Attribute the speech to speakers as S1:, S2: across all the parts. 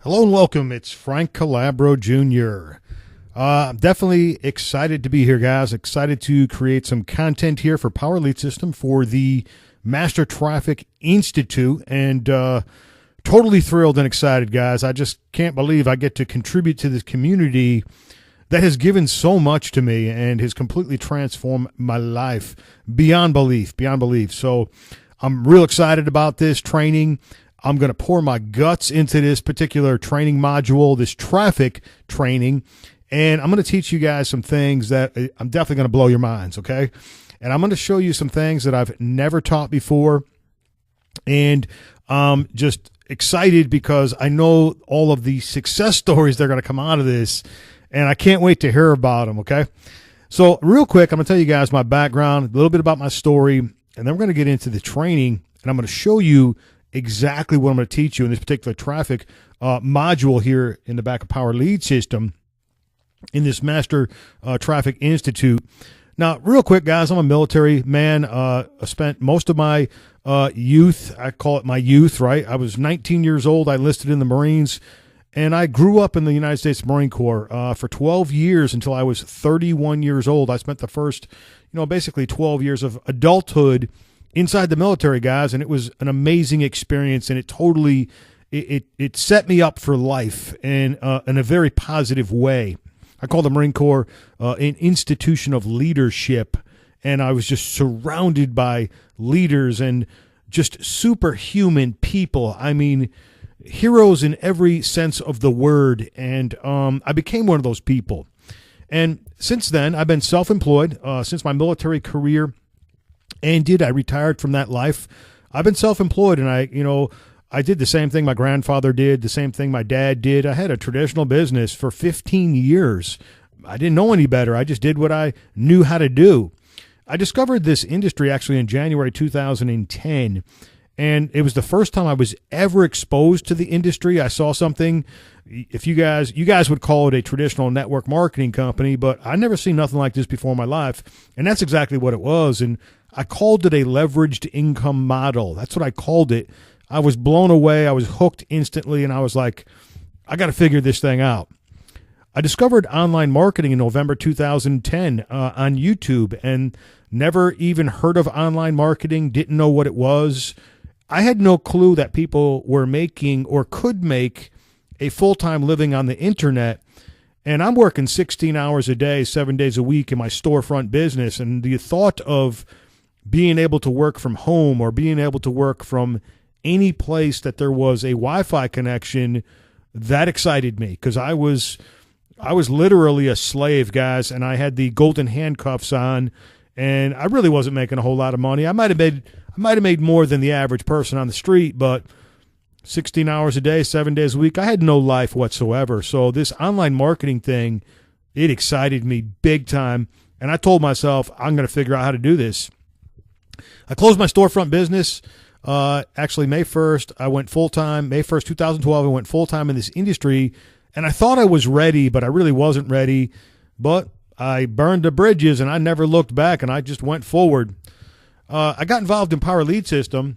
S1: Hello and welcome. It's Frank Calabro Jr. I'm definitely excited to be here, guys. Excited to create some content here for Power Lead System for the Master Traffic Institute, and totally thrilled and excited, guys. I just can't believe I get to contribute to this community that has given so much to me and has completely transformed my life beyond belief, beyond belief. So I'm real excited about this training. I'm going to pour my guts into this particular training module, this traffic training, and I'm going to teach you guys some things that I'm definitely going to blow your minds, okay? And I'm going to show you some things that I've never taught before, and I'm just excited because I know all of the success stories that are going to come out of this, and I can't wait to hear about them, okay? So real quick, I'm going to tell you guys my background, a little bit about my story, and then we're going to get into the training, and I'm going to show you exactly what I'm going to teach you in this particular traffic module here in the back of Power Lead System in this Master Traffic Institute. Now, real quick, guys, I'm a military man. I spent most of my youth, I call it my youth, right? I was 19 years old. I enlisted in the Marines, and I grew up in the United States Marine Corps for 12 years until I was 31 years old. I spent the first, basically 12 years of adulthood inside the military, guys, and it was an amazing experience, and it totally it set me up for life in a very positive way. I call the Marine Corps an institution of leadership, and I was just surrounded by leaders and just superhuman people. I mean, heroes in every sense of the word, and I became one of those people. And since then, I've been self-employed since my military career ended. I retired from that life. I've been self-employed, and I did the same thing my grandfather did, the same thing my dad did. I had a traditional business for 15 years. I didn't know any better. I just did what I knew how to do. I discovered this industry actually in January 2010, and it was the first time I was ever exposed to the industry. I saw something, if you guys would call it a traditional network marketing company, but I never seen nothing like this before in my life, and that's exactly what it was. And I called it a leveraged income model. That's what I called it. I was blown away. I was hooked instantly, and I was like, I got to figure this thing out. I discovered online marketing in November 2010 on YouTube, and never even heard of online marketing, didn't know what it was. I had no clue that people were making or could make a full-time living on the internet, and I'm working 16 hours a day, 7 days a week in my storefront business, and the thought of being able to work from home or being able to work from any place that there was a Wi-Fi connection, that excited me, because I was literally a slave, guys, and I had the golden handcuffs on, and I really wasn't making a whole lot of money. I might have made more than the average person on the street, but 16 hours a day, 7 days a week, I had no life whatsoever. So this online marketing thing, it excited me big time, and I told myself, I'm going to figure out how to do this. I closed my storefront business. Actually, May 1st, I went full-time. May 1st, 2012, I went full-time in this industry, and I thought I was ready, but I really wasn't ready. But I burned the bridges, and I never looked back, and I just went forward. I got involved in Power Lead System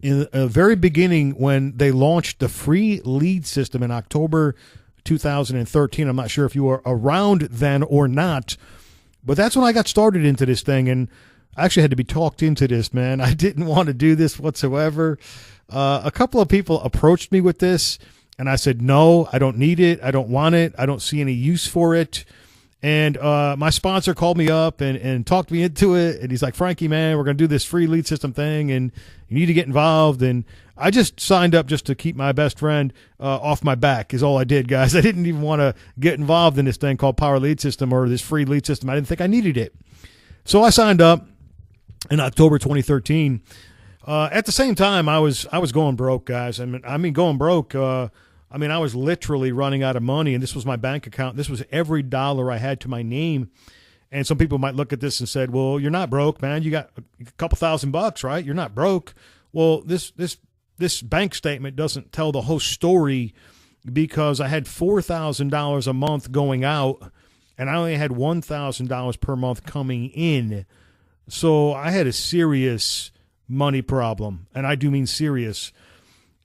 S1: in the very beginning when they launched the free lead system in October 2013. I'm not sure if you were around then or not, but that's when I got started into this thing, and I actually had to be talked into this, man. I didn't want to do this whatsoever. A couple of people approached me with this, and I said, no, I don't need it. I don't want it. I don't see any use for it. And my sponsor called me up and talked me into it. And he's like, Frankie, man, we're going to do this free lead system thing, and you need to get involved. And I just signed up just to keep my best friend off my back is all I did, guys. I didn't even want to get involved in this thing called Power Lead System or this free lead system. I didn't think I needed it. So I signed up in October 2013. At the same time, I was going broke, guys. I mean going broke. I was literally running out of money, and this was my bank account. This was every dollar I had to my name. And some people might look at this and said, well, you're not broke, man. You got a couple $1,000, right? You're not broke. Well, this bank statement doesn't tell the whole story, because I had $4,000 a month going out, and I only had $1,000 per month coming in. So I had a serious money problem, and I do mean serious.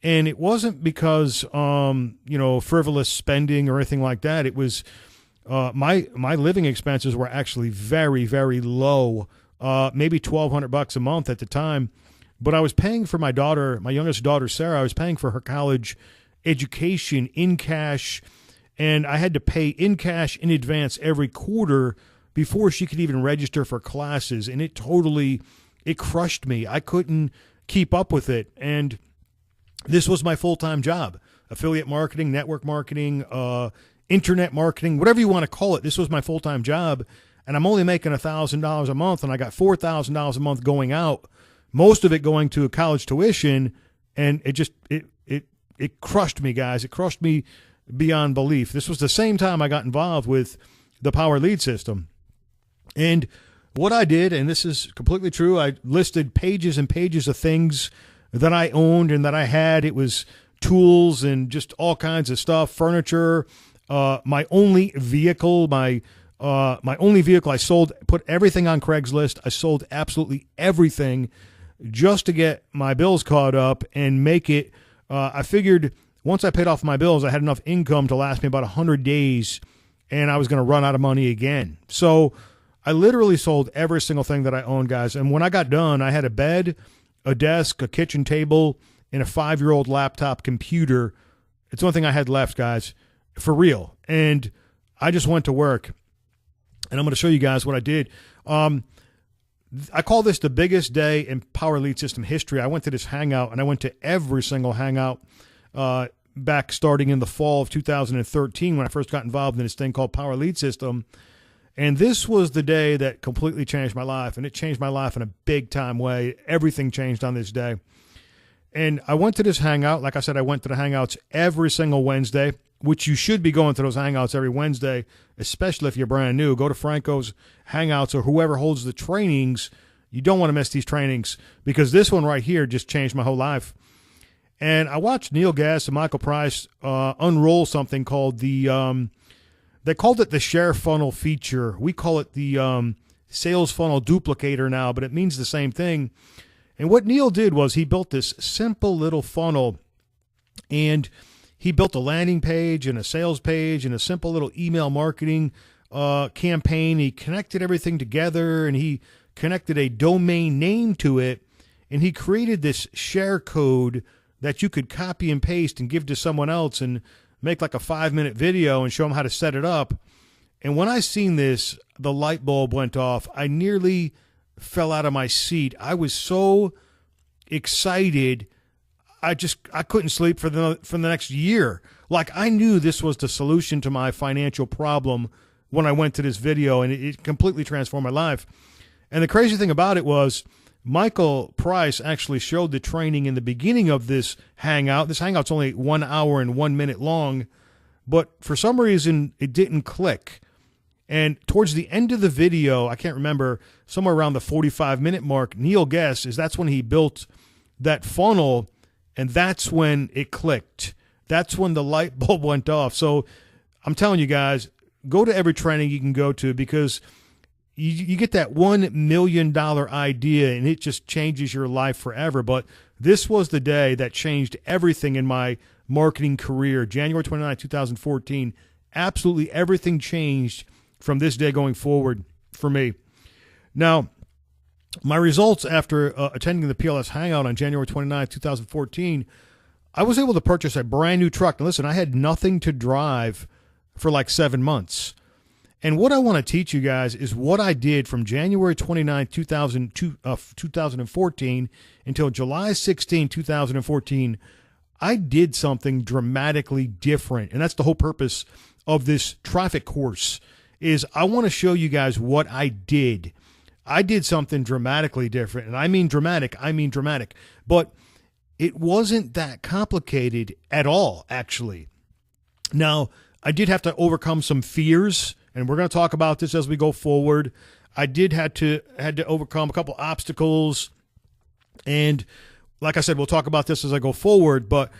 S1: And it wasn't because, frivolous spending or anything like that. It was my living expenses were actually very, very low, maybe $1,200 a month at the time. But I was paying for my daughter, my youngest daughter, Sarah. I was paying for her college education in cash, and I had to pay in cash in advance every quarter before she could even register for classes. And it crushed me. I couldn't keep up with it. And this was my full-time job: affiliate marketing, network marketing, internet marketing, whatever you want to call it. This was my full-time job, and I'm only making $1,000 a month, and I got $4,000 a month going out, most of it going to college tuition, and it crushed me, guys. It crushed me beyond belief. This was the same time I got involved with the Power Lead System. And what I did, and this is completely true, I listed pages and pages of things that I owned and that I had. It was tools and just all kinds of stuff, furniture, my only vehicle, my only vehicle I sold, put everything on Craigslist. I sold absolutely everything just to get my bills caught up and make it. I figured once I paid off my bills, I had enough income to last me about 100 days, and I was going to run out of money again. So I literally sold every single thing that I owned, guys. And when I got done, I had a bed, a desk, a kitchen table, and a 5-year-old laptop computer. It's the only thing I had left, guys, for real. And I just went to work, and I'm going to show you guys what I did. I call this the biggest day in Power Lead System history. I went to this hangout, and I went to every single hangout back starting in the fall of 2013 when I first got involved in this thing called Power Lead System. And this was the day that completely changed my life, and it changed my life in a big-time way. Everything changed on this day. And I went to this hangout. Like I said, I went to the hangouts every single Wednesday, which you should be going to those hangouts every Wednesday, especially if you're brand new. Go to Franco's hangouts or whoever holds the trainings. You don't want to miss these trainings because this one right here just changed my whole life. And I watched Neil Gass and Michael Price unroll something called they called it the share funnel feature. We call it the sales funnel duplicator now, but it means the same thing. And what Neil did was he built this simple little funnel, and he built a landing page and a sales page and a simple little email marketing campaign. He connected everything together, and he connected a domain name to it, and he created this share code that you could copy and paste and give to someone else and make like a 5-minute video and show them how to set it up. And when I seen this, the light bulb went off. I nearly fell out of my seat. I was so excited. I couldn't sleep for the next year. Like, I knew this was the solution to my financial problem when I went to this video, and it completely transformed my life. And the crazy thing about it was Michael Price actually showed the training in the beginning of this hangout. This hangout's only 1 hour and 1 minute long, but for some reason it didn't click. And towards the end of the video, I can't remember, somewhere around the 45-minute mark, Neil guesses that's when he built that funnel, and that's when it clicked. That's when the light bulb went off. So I'm telling you guys, go to every training you can go to, because you get that $1 million idea, and it just changes your life forever. But this was the day that changed everything in my marketing career. January 29, 2014, absolutely everything changed from this day going forward for me. Now, my results after attending the PLS Hangout on January 29, 2014, I was able to purchase a brand new truck. Now, listen, I had nothing to drive for like 7 months. And what I want to teach you guys is what I did from January 29, 2014 until July 16, 2014. I did something dramatically different. And that's the whole purpose of this traffic course, is I want to show you guys what I did. I did something dramatically different. And I mean dramatic. But it wasn't that complicated at all, actually. Now, I did have to overcome some fears, and we're going to talk about this as we go forward. I had to overcome a couple obstacles, and like I said, we'll talk about this as I go forward, but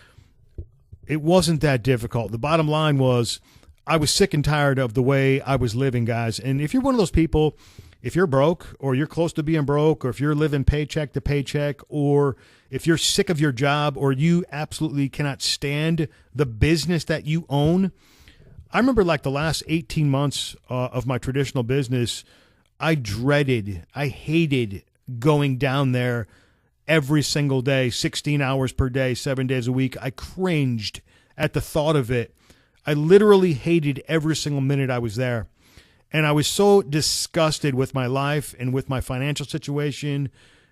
S1: it wasn't that difficult. The bottom line was I was sick and tired of the way I was living, guys. And if you're one of those people, if you're broke or you're close to being broke, or if you're living paycheck to paycheck, or if you're sick of your job, or you absolutely cannot stand the business that you own. I remember like the last 18 months of my traditional business, I hated going down there every single day, 16 hours per day, 7 days a week. I cringed at the thought of it. I literally hated every single minute I was there. And I was so disgusted with my life and with my financial situation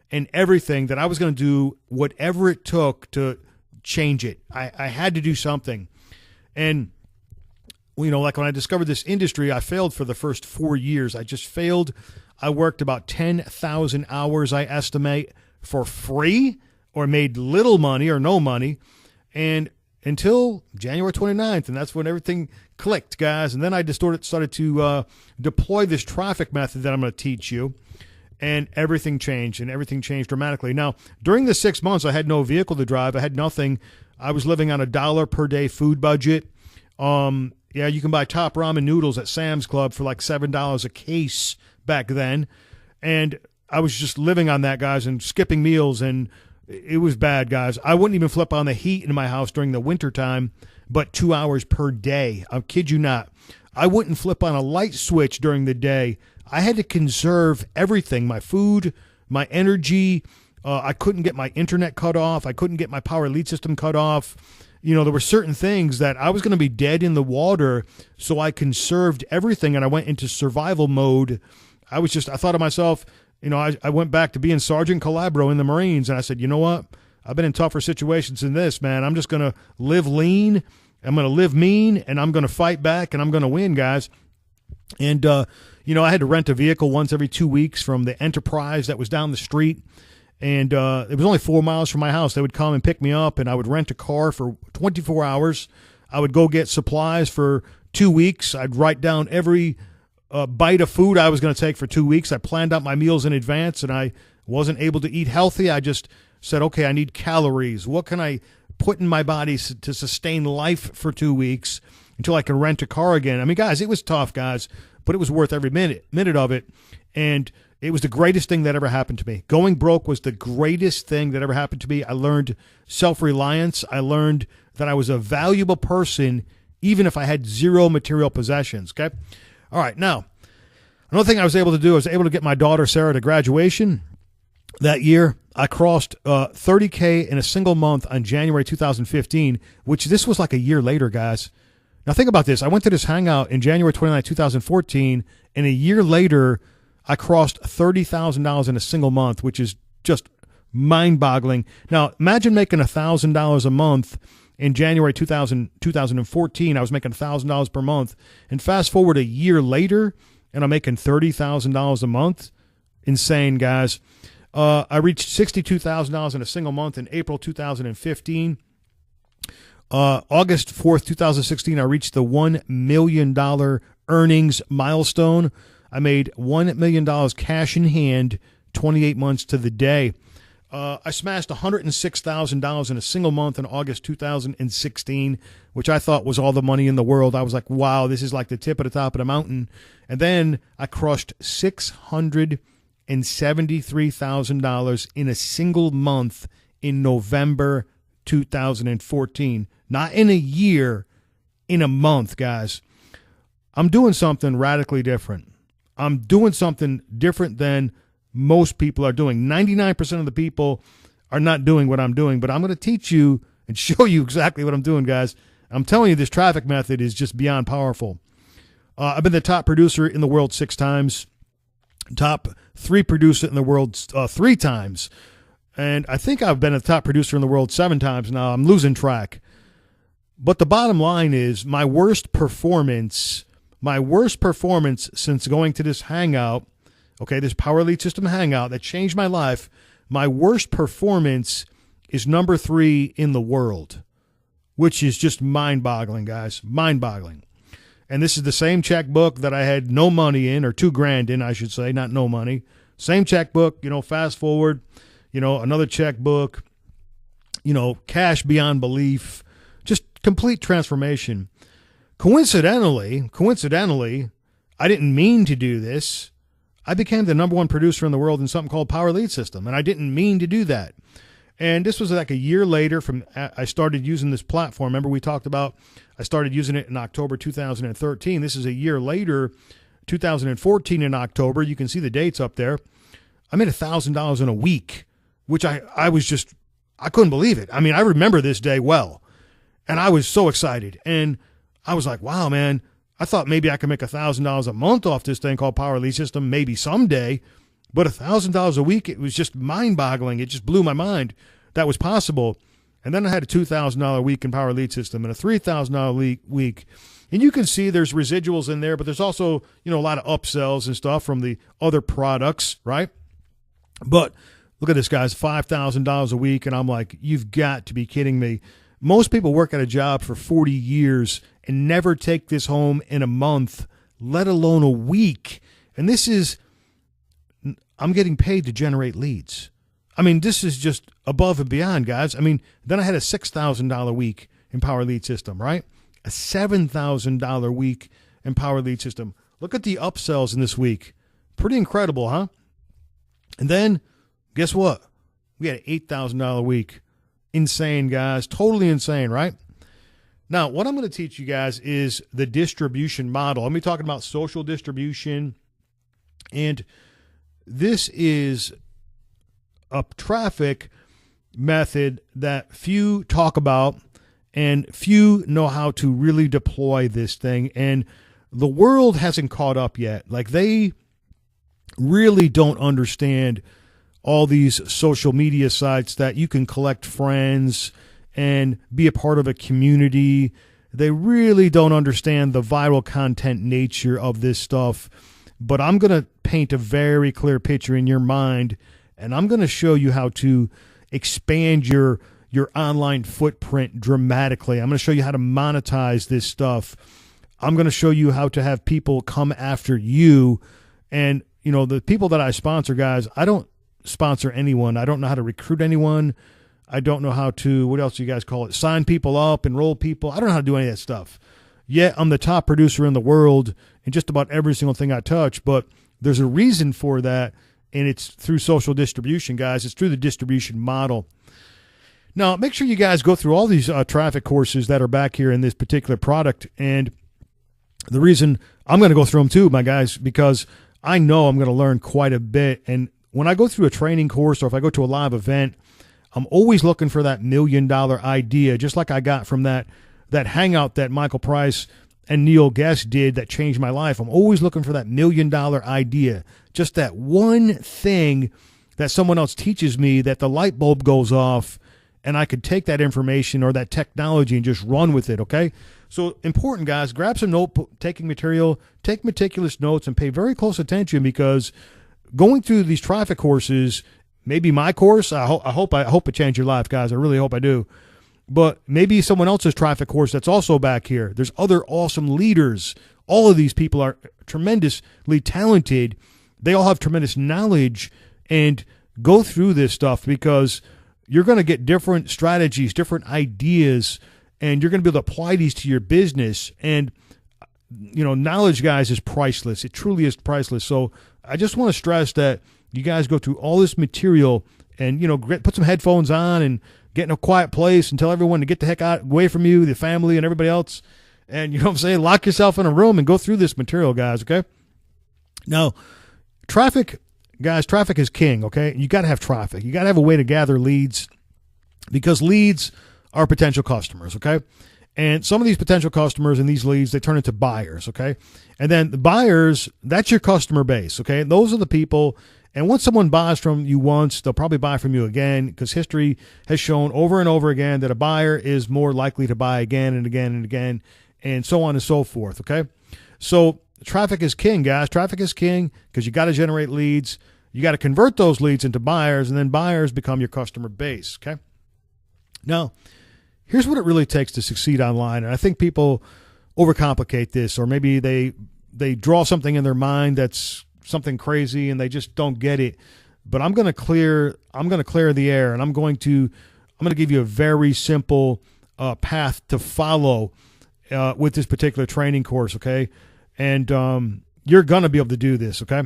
S1: and everything that I was going to do whatever it took to change it. I had to do something. And, you know, like when I discovered this industry, I failed for the first 4 years. I just failed. I worked about 10,000 hours, I estimate, for free, or made little money or no money. And until January 29th, and that's when everything clicked, guys. And then I started to deploy this traffic method that I'm going to teach you, and everything changed, and everything changed dramatically. Now, during the 6 months, I had no vehicle to drive. I had nothing. I was living on $1 per day food budget. Yeah, you can buy top ramen noodles at Sam's Club for like $7 a case back then. And I was just living on that, guys, and skipping meals, and it was bad, guys. I wouldn't even flip on the heat in my house during the wintertime, but 2 hours per day. I kid you not. I wouldn't flip on a light switch during the day. I had to conserve everything, my food, my energy. I couldn't get my internet cut off. I couldn't get my power lead system cut off. You know, there were certain things that I was going to be dead in the water, so I conserved everything, and I went into survival mode. I thought of myself, you know, I went back to being Sergeant Calabro in the Marines, and I said, you know what? I've been in tougher situations than this, man. I'm just going to live lean. I'm going to live mean, and I'm going to fight back, and I'm going to win, guys. And, you know, I had to rent a vehicle once every 2 weeks from the Enterprise that was down the street. And it was only 4 miles from my house. They would come and pick me up, and I would rent a car for 24 hours. I would go get supplies for 2 weeks. I'd write down every bite of food I was going to take for 2 weeks. I planned out my meals in advance, and I wasn't able to eat healthy. I just said, okay, I need calories. What can I put in my body to sustain life for 2 weeks until I can rent a car again? I mean, guys, it was tough, guys, but it was worth every minute of it. And it was the greatest thing that ever happened to me. Going broke was the greatest thing that ever happened to me. I learned self-reliance. I learned that I was a valuable person, even if I had zero material possessions, okay? All right, now, another thing I was able to do, I was able to get my daughter, Sarah, to graduation. That year, I crossed 30K in a single month on January 2015, which this was like a year later, guys. Now, think about this. I went to this hangout in January 29, 2014, and a year later, I crossed $30,000 in a single month, which is just mind-boggling. Now, imagine making $1,000 a month in January 2014. I was making $1,000 per month. And fast forward a year later, and I'm making $30,000 a month. Insane, guys. I reached $62,000 in a single month in April 2015. August 4th, 2016, I reached the $1 million earnings milestone. I made $1 million cash in hand, 28 months to the day. I smashed $106,000 in a single month in August 2016, which I thought was all the money in the world. I was like, wow, this is like the tip of the top of the mountain. And then I crushed $673,000 in a single month in November 2014. Not in a year, in a month, guys. I'm doing something radically different. I'm doing something different than most people are doing. 99% of the people are not doing what I'm doing, but I'm going to teach you and show you exactly what I'm doing, guys. I'm telling you, this traffic method is just beyond powerful. I've been the top producer in the world 6 times, top 3 producer in the world 3 times, and I think I've been a top producer in the world 7 times now. I'm losing track. But the bottom line is my worst performance since going to this hangout, okay, this Power Lead System hangout that changed my life, my worst performance is number 3 in the world, which is just mind-boggling, guys, mind-boggling. And this is the same checkbook that I had no money in, or $2,000 in, I should say, not no money. Same checkbook, you know, fast forward, you know, another checkbook, you know, cash beyond belief, just complete transformation. Coincidentally, I didn't mean to do this. I became the number one producer in the world in something called Power Lead System, and I didn't mean to do that. And this was like a year later from I started using this platform. Remember we talked about I started using it in October 2013. This is a year later, 2014 in October. You can see the dates up there. I made $1,000 in a week, which I couldn't believe it. I mean, I remember this day well, and I was so excited. And I was like, wow, man, I thought maybe I could make $1,000 a month off this thing called Power Lead System, maybe someday. But $1,000 a week, it was just mind-boggling. It just blew my mind that was possible. And then I had a $2,000 week in Power Lead System and a $3,000 week. And you can see there's residuals in there, but there's also, a lot of upsells and stuff from the other products, right? But look at this, guys, $5,000 a week. And I'm like, you've got to be kidding me. Most people work at a job for 40 years and never take this home in a month, let alone a week. And this is, I'm getting paid to generate leads. I mean, this is just above and beyond, guys. I mean, then I had a $6,000 week in Power Lead System, right? A $7,000 week in Power Lead System. Look at the upsells in this week. Pretty incredible, huh? And then, guess what? We had an $8,000 week. Insane, guys. Totally insane, right? Now, what I'm going to teach you guys is the distribution model. I'm going to be talking about social distribution. And this is a traffic method that few talk about and few know how to really deploy this thing. And the world hasn't caught up yet. Like, they really don't understand all these social media sites that you can collect friends and be a part of a community. They really don't understand the viral content nature of this stuff. But I'm going to paint a very clear picture in your mind, and I'm going to show you how to expand your online footprint dramatically. I'm going to show you how to monetize this stuff. I'm going to show you how to have people come after you. And, the people that I sponsor, guys, I don't sponsor anyone. I don't know how to recruit anyone. I don't know how to, what else do you guys call it? Sign people up, enroll people. I don't know how to do any of that stuff. Yet I'm the top producer in the world in just about every single thing I touch, but there's a reason for that, and it's through social distribution, guys. It's through the distribution model. Now, make sure you guys go through all these traffic courses that are back here in this particular product, and the reason I'm going to go through them too, my guys, because I know I'm going to learn quite a bit. And when I go through a training course or if I go to a live event, I'm always looking for that $1 million idea, just like I got from that hangout that Michael Price and Neil Guest did that changed my life. I'm always looking for that $1 million idea, just that one thing that someone else teaches me that the light bulb goes off and I could take that information or that technology and just run with it, okay? So important, guys, grab some note-taking material, take meticulous notes, and pay very close attention, because going through these traffic courses, maybe my course, I hope it changed your life, guys. I really hope I do. But maybe someone else's traffic course that's also back here. There's other awesome leaders. All of these people are tremendously talented. They all have tremendous knowledge, and go through this stuff, because you're going to get different strategies, different ideas, and you're going to be able to apply these to your business. And, knowledge, guys, is priceless. It truly is priceless. So I just want to stress that you guys go through all this material and, put some headphones on and get in a quiet place and tell everyone to get the heck out, away from you, the family and everybody else. And, you know what I'm saying? Lock yourself in a room and go through this material, guys, okay? Now, traffic, guys, traffic is king, okay? You got to have traffic. You got to have a way to gather leads, because leads are potential customers, okay? And some of these potential customers and these leads, they turn into buyers, okay? And then the buyers, that's your customer base, okay? Those are the people. And once someone buys from you once, they'll probably buy from you again, because history has shown over and over again that a buyer is more likely to buy again and again and again, and so on and so forth, okay? So traffic is king, guys. Traffic is king, because you got to generate leads. You got to convert those leads into buyers, and then buyers become your customer base, okay? Now, here's what it really takes to succeed online. And I think people overcomplicate this, or maybe they draw something in their mind that's something crazy and they just don't get it. But I'm going to clear the air, and I'm going to give you a very simple path to follow with this particular training course, okay? And you're going to be able to do this, okay?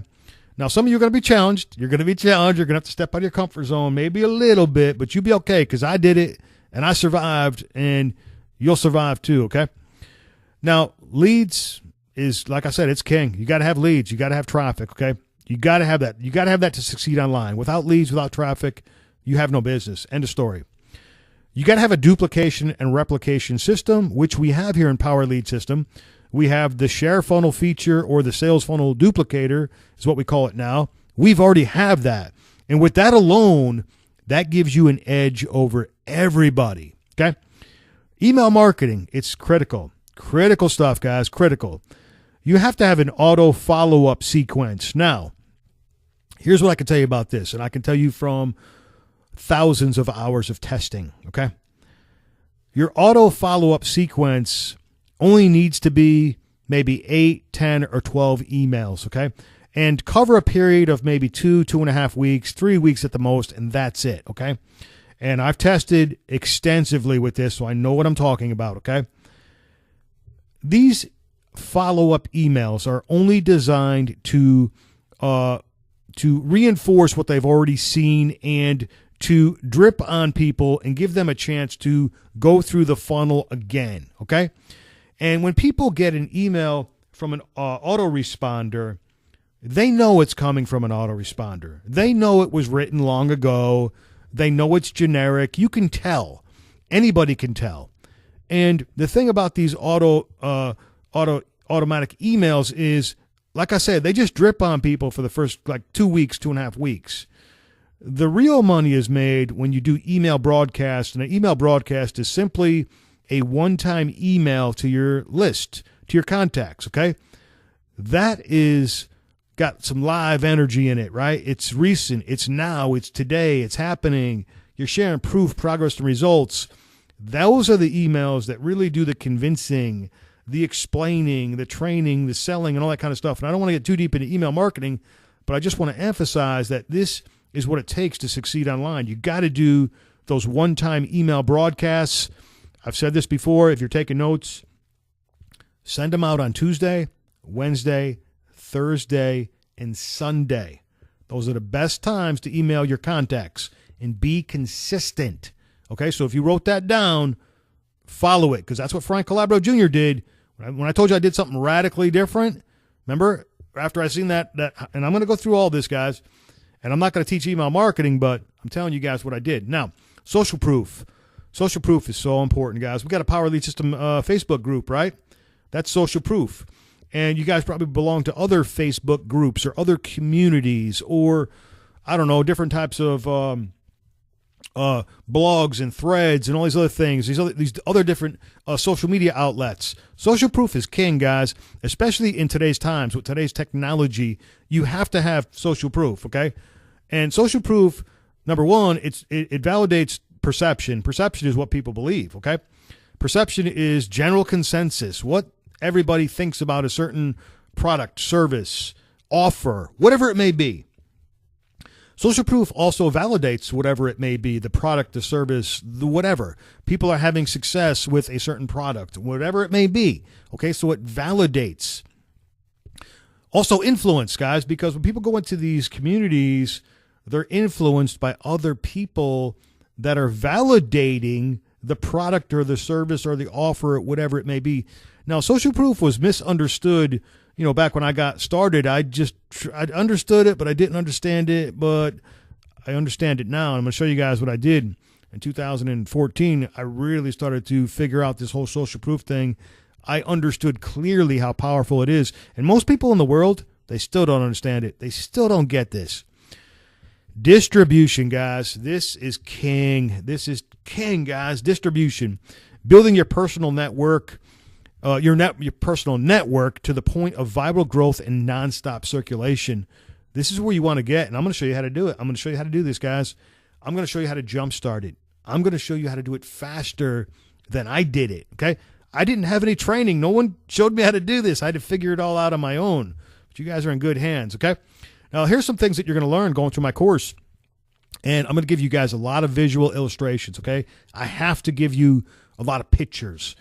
S1: Now, some of you are going to be challenged. You're going to be challenged. You're going to have to step out of your comfort zone, maybe a little bit, but you'll be okay because I did it and I survived, and you'll survive too, okay? Now, leads is, like I said, it's king. You got to have leads. You got to have traffic, okay? You got to have that. You got to have that to succeed online. Without leads, without traffic, you have no business. End of story. You got to have a duplication and replication system, which we have here in Power Lead System. We have the share funnel feature, or the sales funnel duplicator is what we call it now. We've already have that. And with that alone, that gives you an edge over everybody, okay? Email marketing, it's critical. Critical stuff, guys, critical. You have to have an auto follow-up sequence. Now, here's what I can tell you about this, and I can tell you from thousands of hours of testing, okay? Your auto follow-up sequence only needs to be maybe 8, 10, or 12 emails, okay? And cover a period of maybe 2.5 weeks, 3 weeks at the most, and that's it, okay? And I've tested extensively with this, so I know what I'm talking about, okay? These follow-up emails are only designed to reinforce what they've already seen and to drip on people and give them a chance to go through the funnel again, okay? And when people get an email from an autoresponder, they know it's coming from an autoresponder. They know it was written long ago. They know it's generic. You can tell. Anybody can tell. And the thing about these automatic emails is, like I said, they just drip on people for the first 2 weeks, 2.5 weeks. The real money is made when you do email broadcast, and an email broadcast is simply a one-time email to your list, to your contacts, okay? That is got some live energy in it, right? It's recent, it's now, it's today, it's happening. You're sharing proof, progress, and results. Those are the emails that really do the convincing, the explaining, the training, the selling, and all that kind of stuff. And I don't want to get too deep into email marketing, but I just want to emphasize that this is what it takes to succeed online. You got to do those one-time email broadcasts. I've said this before. If you're taking notes, send them out on Tuesday, Wednesday, Thursday, and Sunday. Those are the best times to email your contacts, and be consistent. Okay, so if you wrote that down, follow it, because that's what Frank Calabro Jr. did. When I told you I did something radically different, remember, after I seen that, and I'm going to go through all this, guys, and I'm not going to teach email marketing, but I'm telling you guys what I did. Now, social proof. Social proof is so important, guys. We got a Power Lead System Facebook group, right? That's social proof. And you guys probably belong to other Facebook groups or other communities, or, I don't know, different types of blogs and threads and all these other things, these other different social media outlets. Social proof is king, guys, especially in today's times with today's technology. You have to have social proof, okay? And social proof, number one, it validates perception. Perception is what people believe, okay? Perception is general consensus, what everybody thinks about a certain product, service, offer, whatever it may be. Social proof also validates whatever it may be, the product, the service, the whatever. People are having success with a certain product, whatever it may be. Okay, so it validates. Also influence, guys, because when people go into these communities, they're influenced by other people that are validating the product or the service or the offer, whatever it may be. Now, social proof was misunderstood. You know, back when I got started, I understood it, but I didn't understand it. But I understand it now. And I'm going to show you guys what I did in 2014. I really started to figure out this whole social proof thing. I understood clearly how powerful it is. And most people in the world, they still don't understand it. They still don't get this. Distribution, guys. This is king. This is king, guys. Distribution. Building your personal network. Your personal network to the point of viral growth and nonstop circulation. This is where you want to get, and I'm going to show you how to do it. I'm going to show you how to do this, guys. I'm going to show you how to jumpstart it. I'm going to show you how to do it faster than I did it, okay? I didn't have any training. No one showed me how to do this. I had to figure it all out on my own. But you guys are in good hands, okay? Now, here's some things that you're going to learn going through my course, and I'm going to give you guys a lot of visual illustrations, okay? I have to give you a lot of pictures.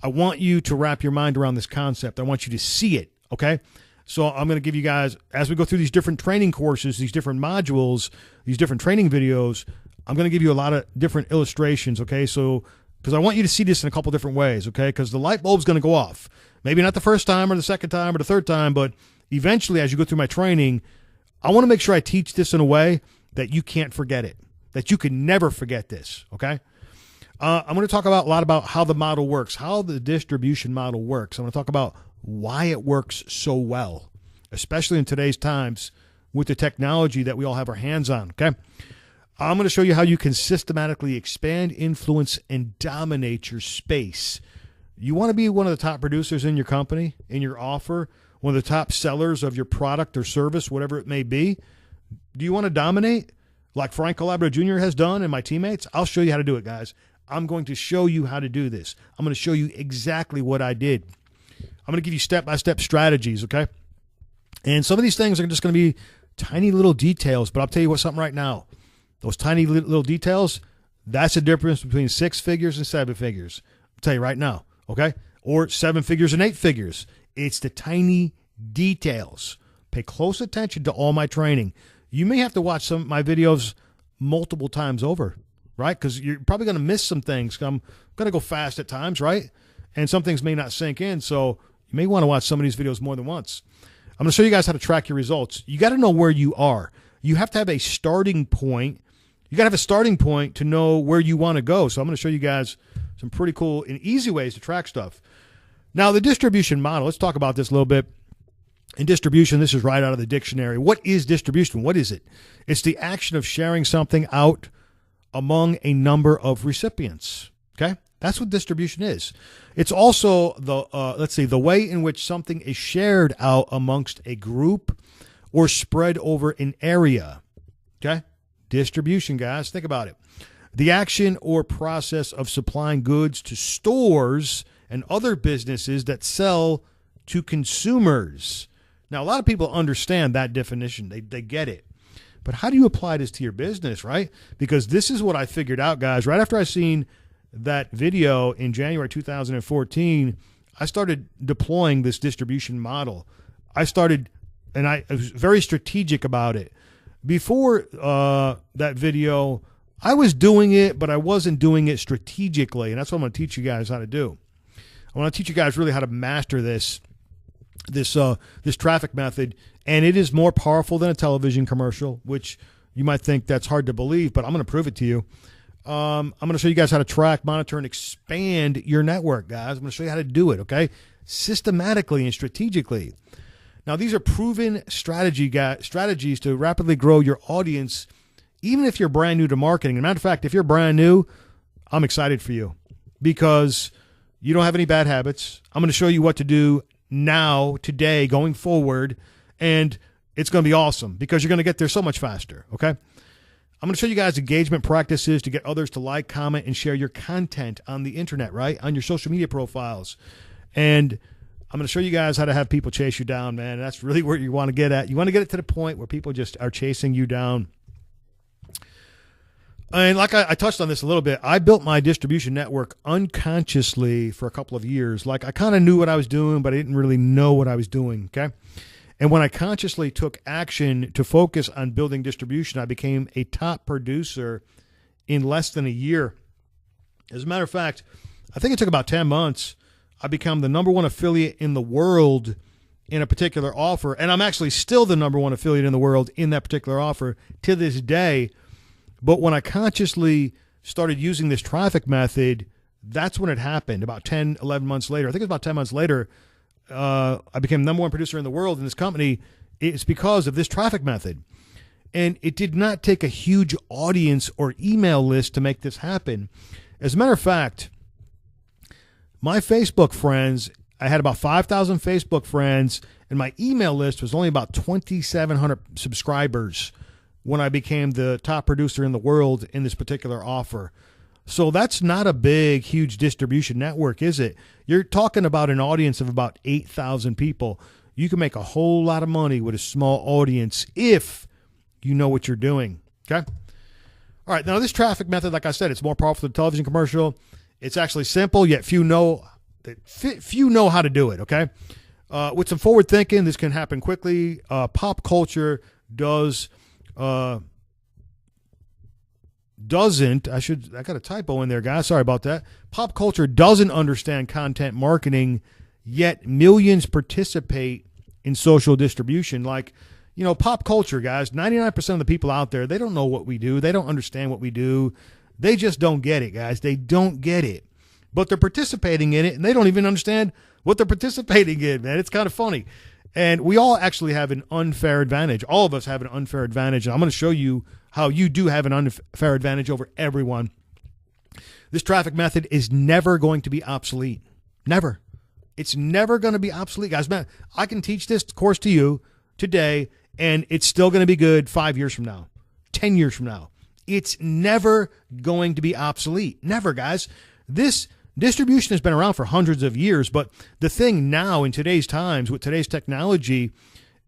S1: I want you to wrap your mind around this concept. I want you to see it, okay? So I'm going to give you guys, as we go through these different training courses, these different modules, these different training videos, I'm going to give you a lot of different illustrations, okay? So, because I want you to see this in a couple different ways, okay? Because the light bulb's going to go off. Maybe not the first time or the second time or the third time, but eventually as you go through my training, I want to make sure I teach this in a way that you can't forget it, that you can never forget this, okay? I'm going to talk a lot about how the model works, how the distribution model works. I'm going to talk about why it works so well, especially in today's times with the technology that we all have our hands on, okay? I'm going to show you how you can systematically expand, influence, and dominate your space. You want to be one of the top producers in your company, in your offer, one of the top sellers of your product or service, whatever it may be. Do you want to dominate like Frank Calabro Jr. has done and my teammates? I'll show you how to do it, guys. I'm going to show you how to do this. I'm going to show you exactly what I did. I'm going to give you step-by-step strategies, okay? And some of these things are just going to be tiny little details, but I'll tell you something right now. Those tiny little details, that's the difference between 6 figures and 7 figures. I'll tell you right now, okay? Or 7 figures and 8 figures. It's the tiny details. Pay close attention to all my training. You may have to watch some of my videos multiple times over, right? Because you're probably going to miss some things. I'm going to go fast at times, right? And some things may not sink in, so you may want to watch some of these videos more than once. I'm going to show you guys how to track your results. You got to know where you are. You have to have a starting point. You got to have a starting point to know where you want to go. So I'm going to show you guys some pretty cool and easy ways to track stuff. Now, the distribution model, let's talk about this a little bit. In distribution, this is right out of the dictionary. What is distribution? What is it? It's the action of sharing something out among a number of recipients. Okay? That's what distribution is. It's also the way in which something is shared out amongst a group or spread over an area. Okay? Distribution, guys. Think about it. The action or process of supplying goods to stores and other businesses that sell to consumers. Now, a lot of people understand that definition. They get it. But how do you apply this to your business, right? Because this is what I figured out, guys. Right after I seen that video in January 2014, I started deploying this distribution model. I was very strategic about it. Before that video, I was doing it, but I wasn't doing it strategically, and that's what I'm going to teach you guys how to do. I want to teach you guys really how to master this traffic method, and it is more powerful than a television commercial, which you might think that's hard to believe, but I'm going to prove it to you. I'm going to show you guys how to track, monitor, and expand your network, guys. I'm going to show you how to do it, okay? Systematically and strategically. Now, these are proven strategies to rapidly grow your audience, even if you're brand new to marketing. As a matter of fact, if you're brand new, I'm excited for you because you don't have any bad habits. I'm going to show you what to do now, today, going forward, and it's going to be awesome because you're going to get there so much faster, okay? I'm going to show you guys engagement practices to get others to like, comment, and share your content on the internet, right? On your social media profiles. And I'm going to show you guys how to have people chase you down, man. That's really where you want to get at. You want to get it to the point where people just are chasing you down. And like I touched on this a little bit, I built my distribution network unconsciously for a couple of years. Like I kind of knew what I was doing, but I didn't really know what I was doing, okay? And when I consciously took action to focus on building distribution, I became a top producer in less than a year. As a matter of fact, I think it took about 10 months. I became the #1 affiliate in the world in a particular offer, and I'm actually still the #1 affiliate in the world in that particular offer to this day. But when I consciously started using this traffic method, that's when it happened, about 10, 11 months later. I think it was about 10 months later, I became #1 producer in the world in this company. It's because of this traffic method. And it did not take a huge audience or email list to make this happen. As a matter of fact, my Facebook friends, I had about 5,000 Facebook friends, and my email list was only about 2,700 subscribers when I became the top producer in the world in this particular offer. So that's not a big, huge distribution network, is it? You're talking about an audience of about 8,000 people. You can make a whole lot of money with a small audience if you know what you're doing, okay? All right, now this traffic method, like I said, it's more powerful than a television commercial. It's actually simple, yet few know how to do it, okay? with some forward thinking, this can happen quickly. Pop culture doesn't, I got a typo in there, guys. Sorry about that. Pop culture doesn't understand content marketing, yet millions participate in social distribution. Like, pop culture, guys, 99% of the people out there, they don't know what we do. They don't understand what we do. They just don't get it, guys. They don't get it. But they're participating in it, and they don't even understand what they're participating in, man. It's kind of funny. And we all actually have an unfair advantage. All of us have an unfair advantage. And I'm going to show you how you do have an unfair advantage over everyone. This traffic method is never going to be obsolete. Never. It's never going to be obsolete, guys. Man, I can teach this course to you today, and it's still going to be good 5 years from now, 10 years from now. It's never going to be obsolete. Never, guys. This distribution has been around for hundreds of years, but the thing now in today's times with today's technology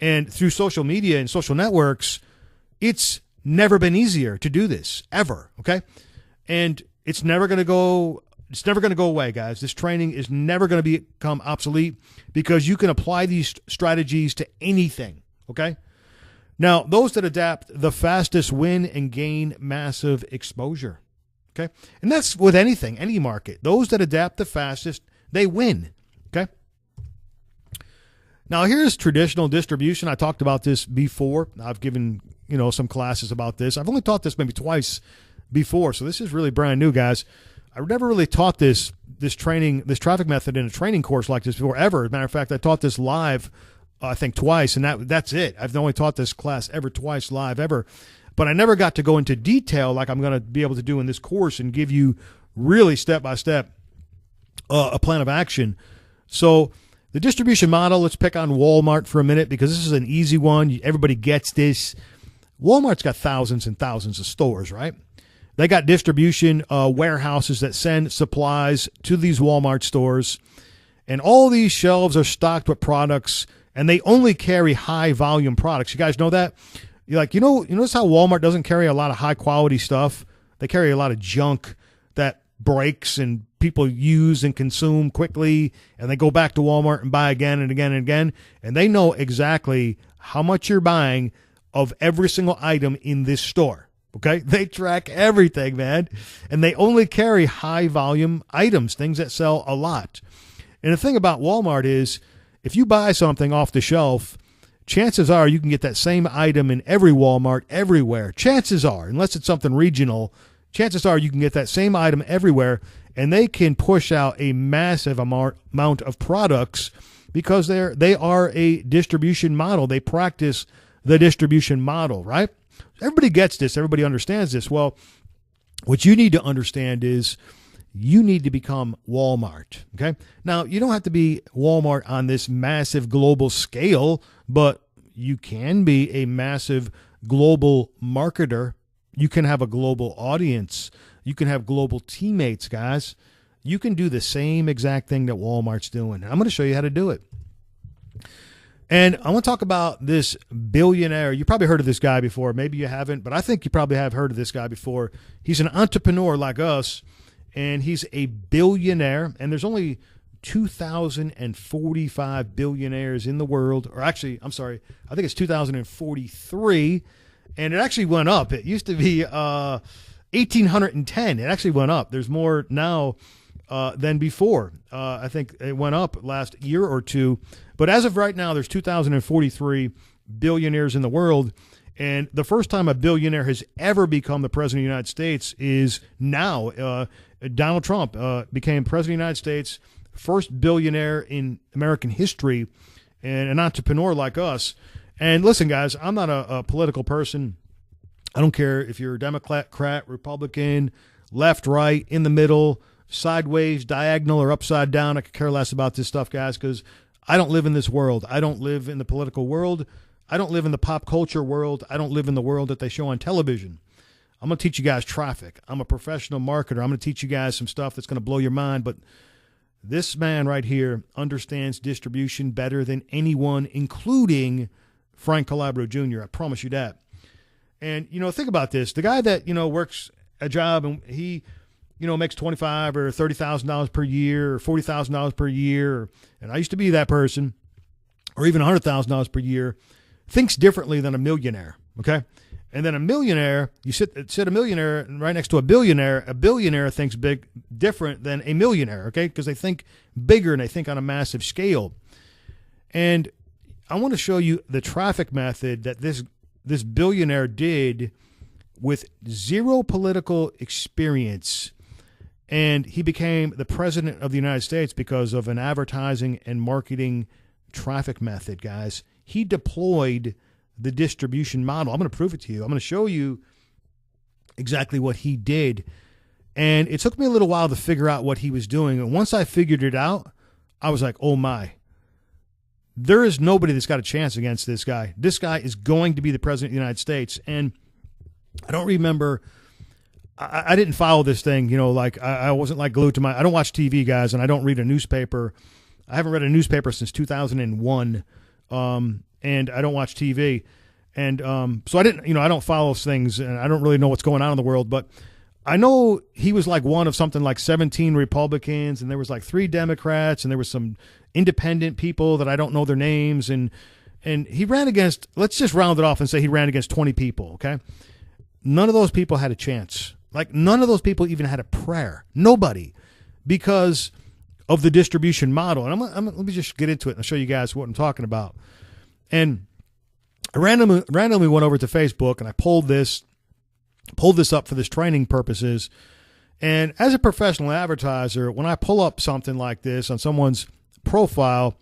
S1: and through social media and social networks, it's never been easier to do this, ever, okay? And it's never going to go away, guys. This training is never going to become obsolete because you can apply these strategies to anything, okay? Now, those that adapt the fastest win and gain massive exposure. Okay. And that's with anything, any market. Those that adapt the fastest, they win. Okay. Now, here's traditional distribution. I talked about this before. I've given, some classes about this. I've only taught this maybe twice before. So this is really brand new, guys. I never really taught this traffic method in a training course like this before, ever. As a matter of fact, I taught this live, I think twice, and that's it. I've only taught this class ever twice live, ever. But I never got to go into detail like I'm going to be able to do in this course and give you really step-by-step a plan of action. So the distribution model, let's pick on Walmart for a minute because this is an easy one. Everybody gets this. Walmart's got thousands and thousands of stores, right? They got distribution warehouses that send supplies to these Walmart stores. And all these shelves are stocked with products, and they only carry high-volume products. You guys know that? You're like, notice how Walmart doesn't carry a lot of high quality stuff? They carry a lot of junk that breaks and people use and consume quickly, and they go back to Walmart and buy again and again and again. And they know exactly how much you're buying of every single item in this store. Okay? They track everything, man. And they only carry high volume items, things that sell a lot. And the thing about Walmart is if you buy something off the shelf, chances are you can get that same item in every Walmart everywhere. Chances are, unless it's something regional, chances are you can get that same item everywhere, and they can push out a massive amount of products because they are a distribution model. They practice the distribution model, right? Everybody gets this. Everybody understands this. Well, what you need to understand is you need to become Walmart, okay? Now, you don't have to be Walmart on this massive global scale, but you can be a massive global marketer. You can have a global audience. You can have global teammates, guys. You can do the same exact thing that Walmart's doing. I'm going to show you how to do it. And I want to talk about this billionaire. You probably heard of this guy before. Maybe you haven't, but I think you probably have heard of this guy before. He's an entrepreneur like us, and he's a billionaire. And there's only 2,045 billionaires in the world. Or actually, I'm sorry, I think it's 2,043. And it actually went up. It used to be 1,810. It actually went up. There's more now than before. I think it went up last year or two. But as of right now, there's 2,043 billionaires in the world. And the first time a billionaire has ever become the president of the United States is now. Donald Trump became president of the United States, first billionaire in American history, and an entrepreneur like us. And listen, guys, I'm not a political person. I don't care if you're a Democrat, Republican, left, right, in the middle, sideways, diagonal, or upside down. I could care less about this stuff, guys, because I don't live in this world. I don't live in the political world. I don't live in the pop culture world. I don't live in the world that they show on television. I'm going to teach you guys traffic. I'm a professional marketer. I'm going to teach you guys some stuff that's going to blow your mind. But this man right here understands distribution better than anyone, including Frank Calabro Jr. I promise you that. And, think about this. The guy that, works a job and he, makes $25,000 or $30,000 per year or $40,000 per year. And I used to be that person. or even $100,000 per year thinks differently than a millionaire, okay? And then a millionaire, you sit a millionaire right next to a billionaire thinks different than a millionaire, okay? Because they think bigger and they think on a massive scale. And I want to show you the traffic method that this billionaire did with zero political experience. And he became the president of the United States because of an advertising and marketing traffic method, guys. He deployed the distribution model. I'm going to prove it to you. I'm going to show you exactly what he did. And it took me a little while to figure out what he was doing. And once I figured it out, I was like, oh my. There is nobody that's got a chance against this guy. This guy is going to be the president of the United States. And I don't remember, I didn't follow this thing, like I wasn't like glued to I don't watch TV, guys, and I don't read a newspaper. I haven't read a newspaper since 2001. And I don't watch TV. And so I didn't, I don't follow things, and I don't really know what's going on in the world. But I know he was like one of something like 17 Republicans, and there was like 3 Democrats, and there was some independent people that I don't know their names. And he ran against, let's just round it off and say he ran against 20 people, okay? None of those people had a chance. Like, none of those people even had a prayer. Nobody. Because of the distribution model. And let me just get into it and show you guys what I'm talking about. And I randomly went over to Facebook and I pulled this up for this training purposes. And as a professional advertiser, when I pull up something like this on someone's profile,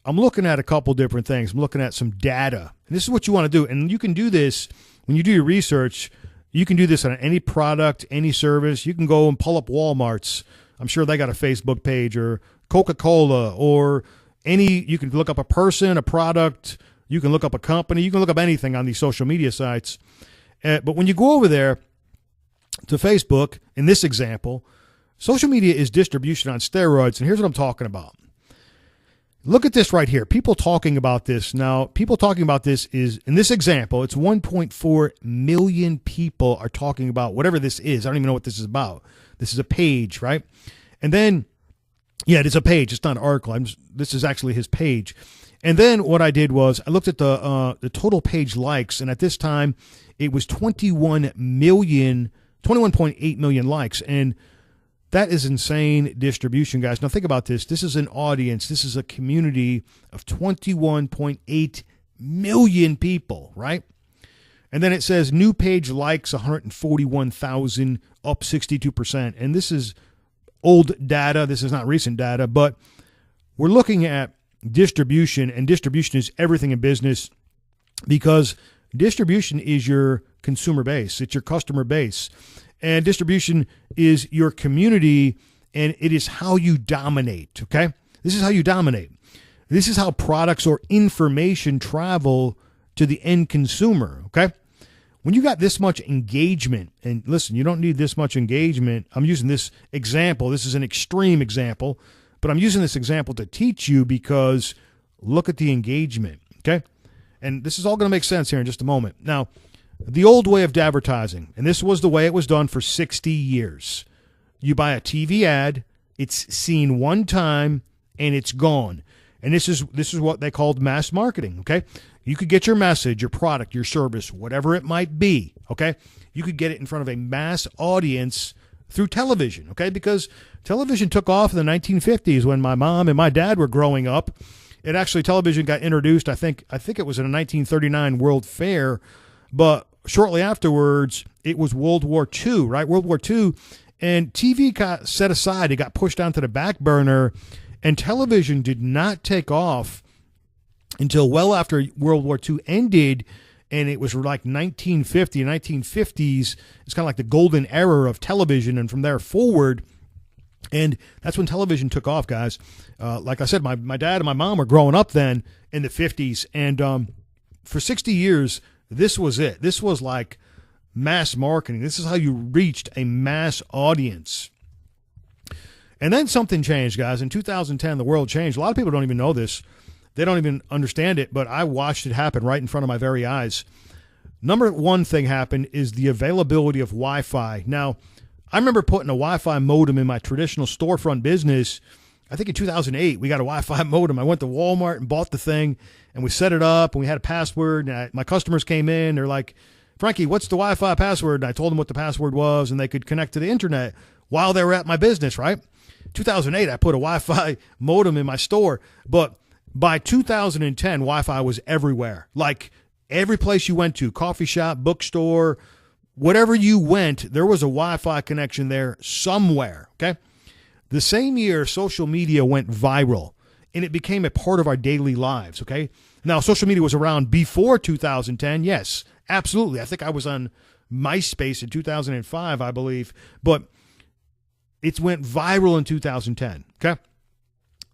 S1: I'm looking at a couple different things. I'm looking at some data. And this is what you want to do. And you can do this when you do your research. You can do this on any product, any service. You can go and pull up Walmart's. I'm sure they got a Facebook page, or Coca-Cola, or you can look up a person, a product. You can look up a company. You can look up anything on these social media sites. But when you go over there to Facebook, in this example, social media is distribution on steroids. And here's what I'm talking about. Look at this right here. People talking about this. Now, people talking about this is, in this example, it's 1.4 million people are talking about whatever this is. I don't even know what this is about. This is a page, right? And then, yeah, it is a page. It's not an article. This is actually his page. And then what I did was I looked at the total page likes, and at this time, it was 21.8 million likes. And that is insane distribution, guys. Now think about this. This is an audience. This is a community of 21.8 million people, right? And then it says new page likes 141,000, up 62%. And this is old data. This is not recent data, but we're looking at distribution, and distribution is everything in business because distribution is your consumer base. It's your customer base. And distribution is your community, and it is how you dominate, okay? This is how you dominate. This is how products or information travel to the end consumer, okay? When you got this much engagement, and listen, you don't need this much engagement. I'm using this example. This is an extreme example, but I'm using this example to teach you because look at the engagement, okay? And this is all going to make sense here in just a moment. Now, the old way of advertising, and this was the way it was done for 60 years. You buy a TV ad, it's seen one time, and it's gone. And this is what they called mass marketing, okay? You could get your message, your product, your service, whatever it might be, okay? You could get it in front of a mass audience through television, okay? Because television took off in the 1950s when my mom and my dad were growing up. Television got introduced, I think it was in a 1939 World Fair, but shortly afterwards, it was World War II, right? World War II, and TV got set aside. It got pushed onto the back burner, and television did not take off until well after World War II ended, and it was like 1950, 1950s. It's kind of like the golden era of television, and from there forward, and that's when television took off, guys. Like I said, my dad and my mom were growing up then in the 50s, and for 60 years, this was it. This was like mass marketing. This is how you reached a mass audience. And then something changed, guys. In 2010, the world changed. A lot of people don't even know this. They don't even understand it, but I watched it happen right in front of my very eyes. Number one thing happened is the availability of Wi-Fi. Now, I remember putting a Wi-Fi modem in my traditional storefront business, I think in 2008, we got a Wi-Fi modem. I went to Walmart and bought the thing, and we set it up, and we had a password. And my customers came in. They're like, Frankie, what's the Wi-Fi password? And I told them what the password was, and they could connect to the internet while they were at my business, right? 2008, I put a Wi-Fi modem in my store. But by 2010, Wi-Fi was everywhere. Like every place you went to, coffee shop, bookstore, whatever you went, there was a Wi-Fi connection there somewhere, okay? The same year, social media went viral, and it became a part of our daily lives, okay? Now, social media was around before 2010, yes, absolutely. I think I was on MySpace in 2005, I believe, but it went viral in 2010, okay?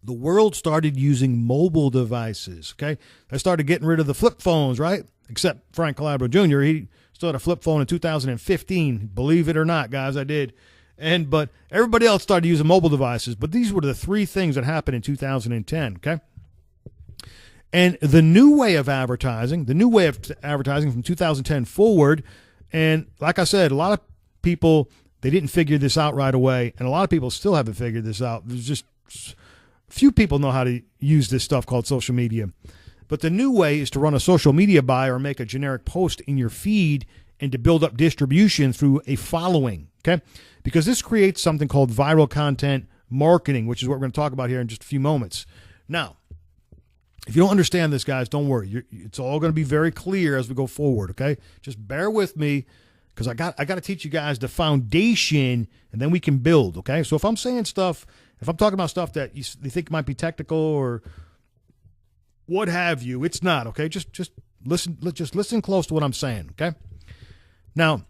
S1: The world started using mobile devices, okay? I started getting rid of the flip phones, right? Except Frank Calabro Jr., he still had a flip phone in 2015. Believe it or not, guys, I did. But everybody else started using mobile devices. But these were the three things that happened in 2010, okay? And the new way of advertising from 2010 forward, and like I said, a lot of people, they didn't figure this out right away, and a lot of people still haven't figured this out. There's just few people know how to use this stuff called social media. But the new way is to run a social media buy or make a generic post in your feed and to build up distribution through a following, okay? Because this creates something called viral content marketing, which is what we're going to talk about here in just a few moments. Now, if you don't understand this, guys, don't worry. It's all going to be very clear as we go forward, okay? Just bear with me because I got to teach you guys the foundation, and then we can build, okay? So if I'm saying stuff, if I'm talking about stuff that you think might be technical or what have you, it's not, okay? Just listen close to what I'm saying, okay? Now,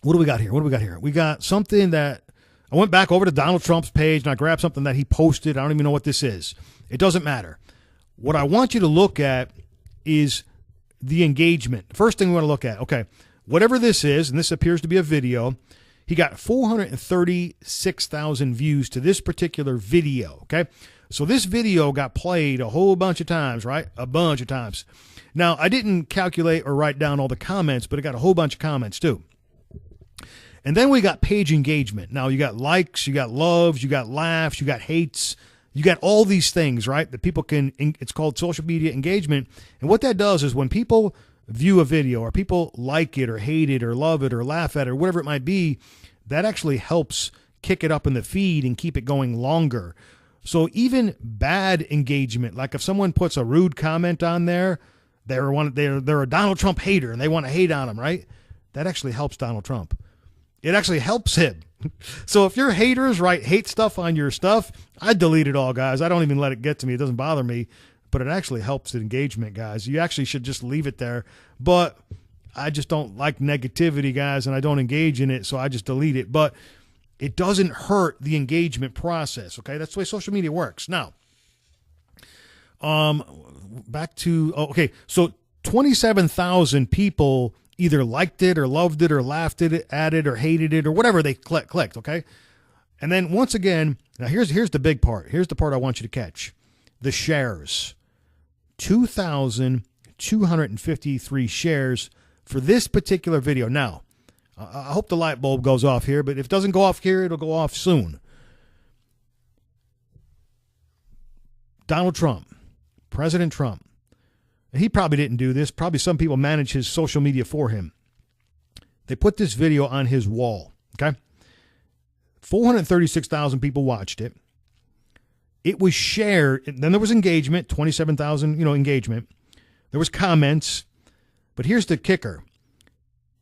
S1: what do we got here? We got something that I went back over to Donald Trump's page and I grabbed something that he posted. I don't even know what this is. It doesn't matter. What I want you to look at is the engagement. First thing we want to look at, okay, whatever this is, and this appears to be a video, he got 436,000 views to this particular video, okay? So this video got played a whole bunch of times, right? A bunch of times. Now, I didn't calculate or write down all the comments, but it got a whole bunch of comments too. And then we got page engagement. Now, you got likes, you got loves, you got laughs, you got hates, you got all these things, right? That people can, it's called social media engagement. And what that does is when people view a video or people like it or hate it or love it or laugh at it or whatever it might be, that actually helps kick it up in the feed and keep it going longer. So even bad engagement, like if someone puts a rude comment on there, they're a Donald Trump hater and they want to hate on him, right? That actually helps Donald Trump. It actually helps him. So if your haters hate stuff on your stuff, I delete it all, guys. I don't even let it get to me. It doesn't bother me, but it actually helps the engagement, guys. You actually should just leave it there. But I just don't like negativity, guys, and I don't engage in it, so I just delete it. But it doesn't hurt the engagement process, okay? That's the way social media works. Now, back to, so 27,000 people either liked it or loved it or laughed at it or hated it or whatever they clicked, okay? And then once again, now here's the big part. Here's the part I want you to catch. The shares. 2,253 shares for this particular video. Now, I hope the light bulb goes off here, but if it doesn't go off here, it'll go off soon. Donald Trump, President Trump, and he probably didn't do this. Probably some people manage his social media for him. They put this video on his wall, okay? 436,000 people watched it. It was shared. Then there was engagement, 27,000, engagement. There was comments. But here's the kicker.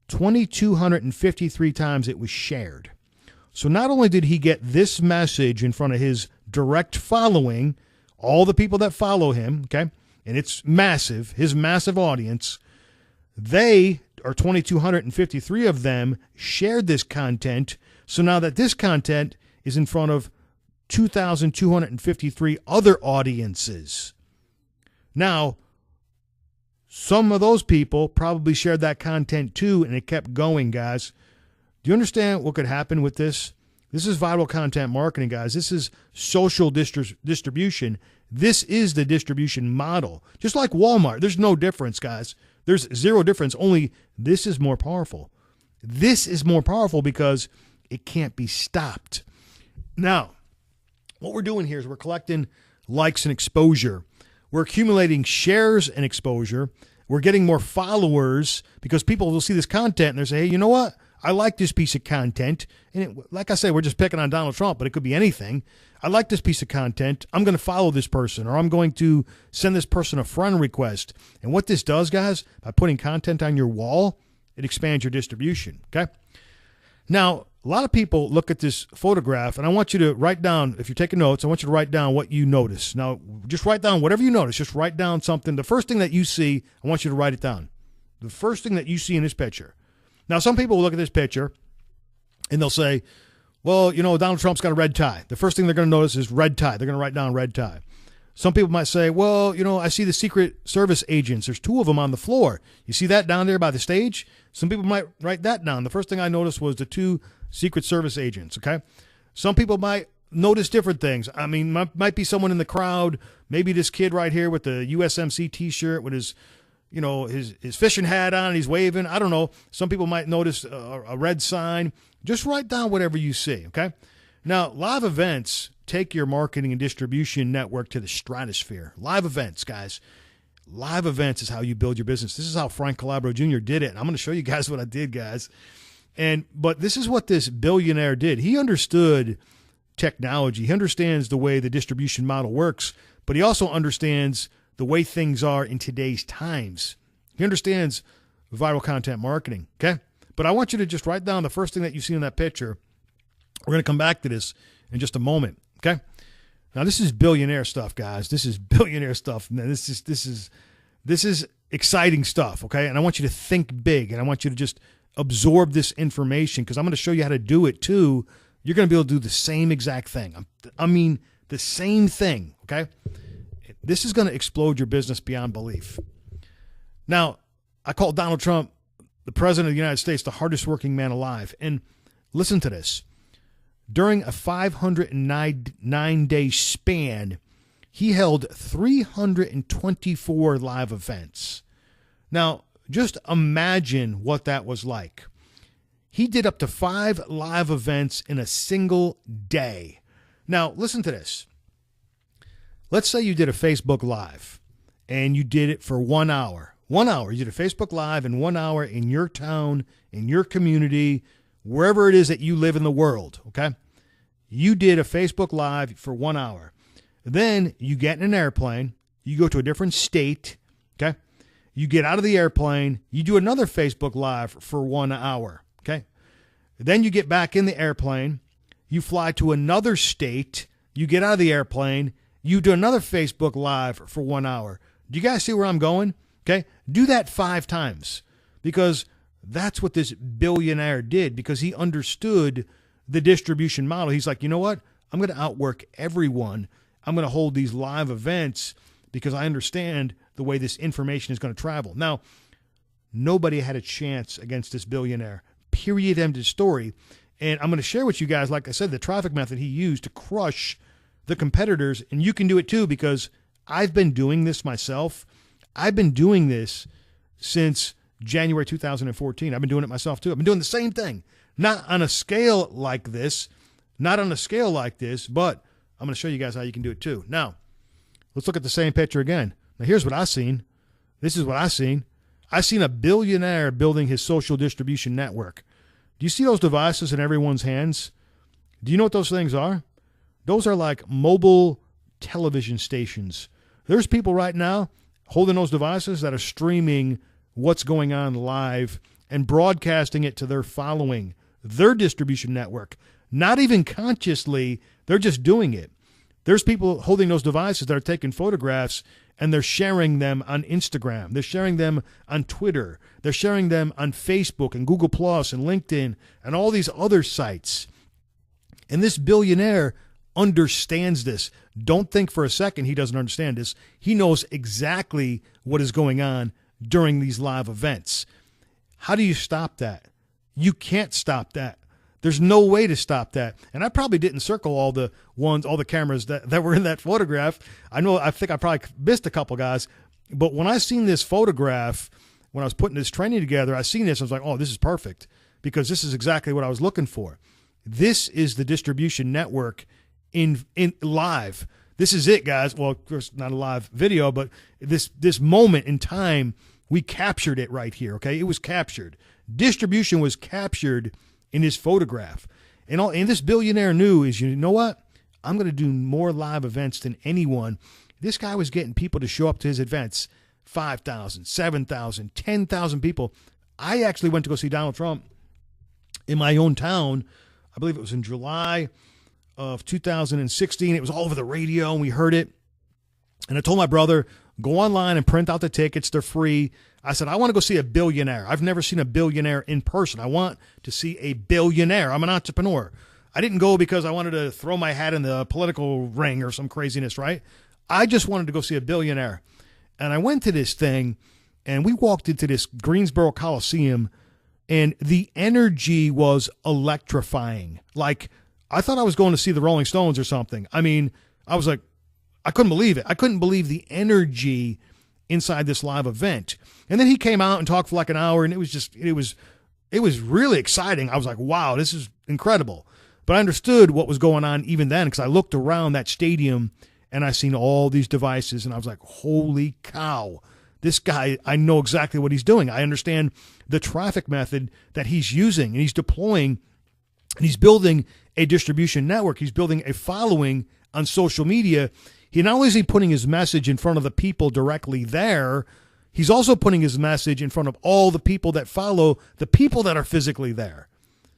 S1: 2,253 times it was shared. So not only did he get this message in front of his direct following, all the people that follow him, okay, and it's massive, his massive audience, they, or 2,253 of them, shared this content. So now that this content is in front of 2,253 other audiences. Now, some of those people probably shared that content too, and it kept going, guys. Do you understand what could happen with this? This is viral content marketing, guys. This is social distribution. This is the distribution model. Just like Walmart, there's no difference, guys. There's zero difference, only this is more powerful. This is more powerful because it can't be stopped. Now, What we're doing here is we're collecting likes and exposure. We're accumulating shares and exposure. We're getting more followers because people will see this content and they say, hey, you know what? I like this piece of content. And like I say, we're just picking on Donald Trump, but it could be anything. I like this piece of content. I'm going to follow this person, or I'm going to send this person a friend request. And what this does, guys, by putting content on your wall, it expands your distribution. Okay. Now, a lot of people look at this photograph, and I want you to write down, if you're taking notes, I want you to write down what you notice. Now, just write down whatever you notice. Just write down something. The first thing that you see, I want you to write it down. The first thing that you see in this picture. Now, some people will look at this picture, and they'll say, well, you know, Donald Trump's got a red tie. The first thing they're going to notice is red tie. They're going to write down red tie. Some people might say, well, you know, I see the Secret Service agents. There's 2 of them on the floor. You see that down there by the stage? Some people might write that down. The first thing I noticed was the 2 Secret Service agents, okay? Some people might notice different things. I mean, might be someone in the crowd, maybe this kid right here with the USMC T-shirt with his, you know, his fishing hat on, and he's waving. I don't know. Some people might notice a red sign. Just write down whatever you see, okay? Now, live events take your marketing and distribution network to the stratosphere. Live events, guys. Live events is how you build your business. This is how Frank Calabro Jr. did it. And I'm going to show you guys what I did, guys. But this is what this billionaire did. He understood technology. He understands the way the distribution model works, but he also understands the way things are in today's times. He understands viral content marketing, okay? But I want you to just write down the first thing that you see in that picture. We're going to come back to this in just a moment, okay? Now, this is billionaire stuff, guys. This is billionaire stuff. Now, this is exciting stuff, okay? And I want you to think big, and I want you to just absorb this information because I'm going to show you how to do it too. You're going to be able to do the same exact thing. I mean, the same thing, okay? This is going to explode your business beyond belief. Now, I call Donald Trump, the president of the United States, the hardest working man alive. And listen to this. During a 509-day span, he held 324 live events. Now, just imagine what that was like. He did up to 5 live events in a single day. Now, listen to this. Let's say you did a Facebook Live and you did it for 1 hour. 1 hour. You did a Facebook Live in 1 hour in your town, in your community, wherever it is that you live in the world, okay? You did a Facebook Live for 1 hour. Then you get in an airplane. You go to a different state, okay? You get out of the airplane. You do another Facebook Live for 1 hour, okay? Then you get back in the airplane. You fly to another state. You get out of the airplane. You do another Facebook Live for 1 hour. Do you guys see where I'm going? Okay? Do that 5 times because that's what this billionaire did because he understood the distribution model. He's like, you know what? I'm going to outwork everyone. I'm going to hold these live events because I understand the way this information is going to travel. Now, nobody had a chance against this billionaire. Period. End of story. And I'm going to share with you guys, like I said, the traffic method he used to crush the competitors. And you can do it too because I've been doing this myself. I've been doing this since January 2014. I've been doing it myself too. I've been doing the same thing. Not on a scale like this, but I'm going to show you guys how you can do it too. Now, let's look at the same picture again. Now, here's what I've seen. This is what I've seen. I've seen a billionaire building his social distribution network. Do you see those devices in everyone's hands? Do you know what those things are? Those are like mobile television stations. There's people right now holding those devices that are streaming what's going on live and broadcasting it to their following, their distribution network. Not even consciously, they're just doing it. There's people holding those devices that are taking photographs and they're sharing them on Instagram. They're sharing them on Twitter. They're sharing them on Facebook and Google Plus and LinkedIn and all these other sites. And this billionaire understands this. Don't think for a second he doesn't understand this. He knows exactly what is going on during these live events. How do you stop that? You can't stop that. There's no way to stop that. And I probably didn't circle all the cameras that were in that photograph. I think I probably missed a couple guys. But when I seen this photograph, when I was putting this training together, I seen this. I was like, oh, this is perfect because this is exactly what I was looking for. This is the distribution network in live. This is it, guys. Well, of course, not a live video, but this moment in time, we captured it right here, okay? It was captured. Distribution was captured in his photograph. And this billionaire knew is, you know what? I'm going to do more live events than anyone. This guy was getting people to show up to his events, 5,000, 7,000, 10,000 people. I actually went to go see Donald Trump in my own town. I believe it was in July of 2016. It was all over the radio, and we heard it. And I told my brother, go online and print out the tickets. They're free. I said, I want to go see a billionaire. I've never seen a billionaire in person. I want to see a billionaire. I'm an entrepreneur. I didn't go because I wanted to throw my hat in the political ring or some craziness, right? I just wanted to go see a billionaire. And I went to this thing, and we walked into this Greensboro Coliseum, and the energy was electrifying. Like, I thought I was going to see the Rolling Stones or something. I mean, I was like, I couldn't believe it. I couldn't believe the energy inside this live event. And then he came out and talked for like an hour, and it was really exciting. I was like, wow, this is incredible. But I understood what was going on even then, because I looked around that stadium and I seen all these devices, and I was like, holy cow, this guy, I know exactly what he's doing. I understand the traffic method that he's using, and he's deploying, and he's building a distribution network. He's building a following on social media. He not only is he putting his message in front of the people directly there, he's also putting his message in front of all the people that follow the people that are physically there.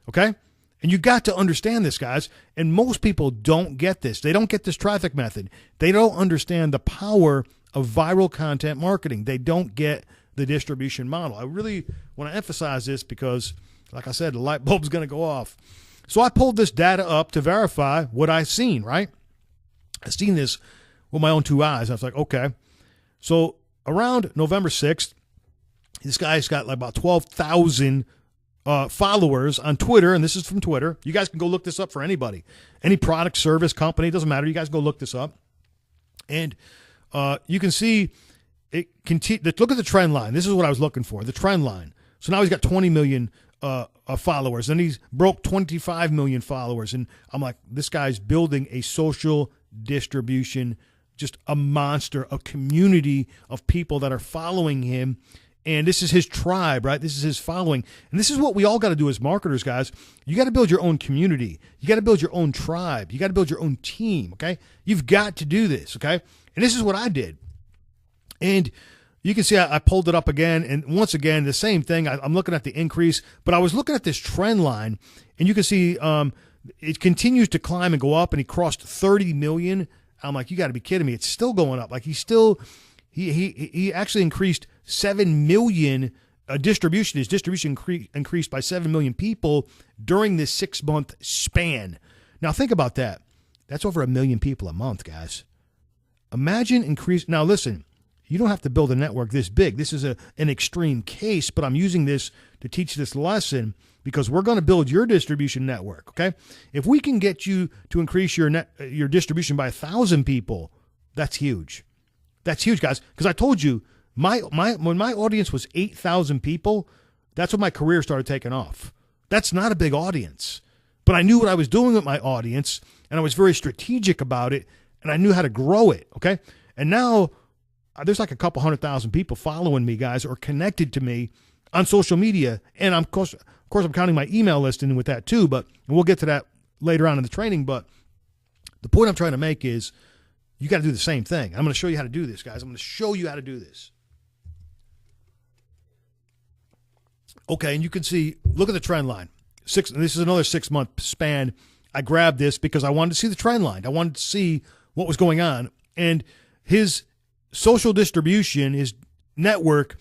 S1: Okay? And you got to understand this, guys. And most people don't get this. They don't get this traffic method. They don't understand the power of viral content marketing. They don't get the distribution model. I really want to emphasize this because, like I said, the light bulb's going to go off. So I pulled this data up to verify what I've seen, right? I've seen this with my own two eyes. I was like, okay. So around November 6th, this guy's got like about 12,000 followers on Twitter, and this is from Twitter. You guys can go look this up for anybody. Any product, service, company, it doesn't matter. You guys go look this up. And you can see it. Look at the trend line. This is what I was looking for, the trend line. So now he's got 20 million followers, and he's broke 25 million followers. And I'm like, this guy's building a social distribution, just a monster, a community of people that are following him. And this is his tribe, right? This is his following. And this is what we all got to do as marketers, guys. You got to build your own community. You got to build your own tribe. You got to build your own team, okay? You've got to do this, okay? And this is what I did. And you can see I pulled it up again. And once again, the same thing. I'm looking at the increase, but I was looking at this trend line. And you can see it continues to climb and go up. And he crossed 30 million. I'm like, you got to be kidding me. It's still going up. Like he actually increased 7 million distribution. His distribution increased by 7 million people during this 6-month span. Now think about that. That's over 1 million people a month, guys. Imagine increase. Now listen, you don't have to build a network this big. This is an extreme case, but I'm using this to teach this lesson because we're going to build your distribution network. Okay, if we can get you to increase your distribution by 1,000 people, that's huge. That's huge, guys. Because I told you, when my audience was 8,000 people, that's when my career started taking off. That's not a big audience. But I knew what I was doing with my audience, and I was very strategic about it, and I knew how to grow it, okay? And now there's like a couple 100,000 people following me, guys, or connected to me on social media. And of course, I'm counting my email list in with that too, but we'll get to that later on in the training. But the point I'm trying to make is you got to do the same thing. I'm going to show you how to do this, guys. I'm going to show you how to do this. Okay, and you can see, look at the trend line. This is another 6-month span. I grabbed this because I wanted to see the trend line. I wanted to see what was going on. And his social distribution, his network,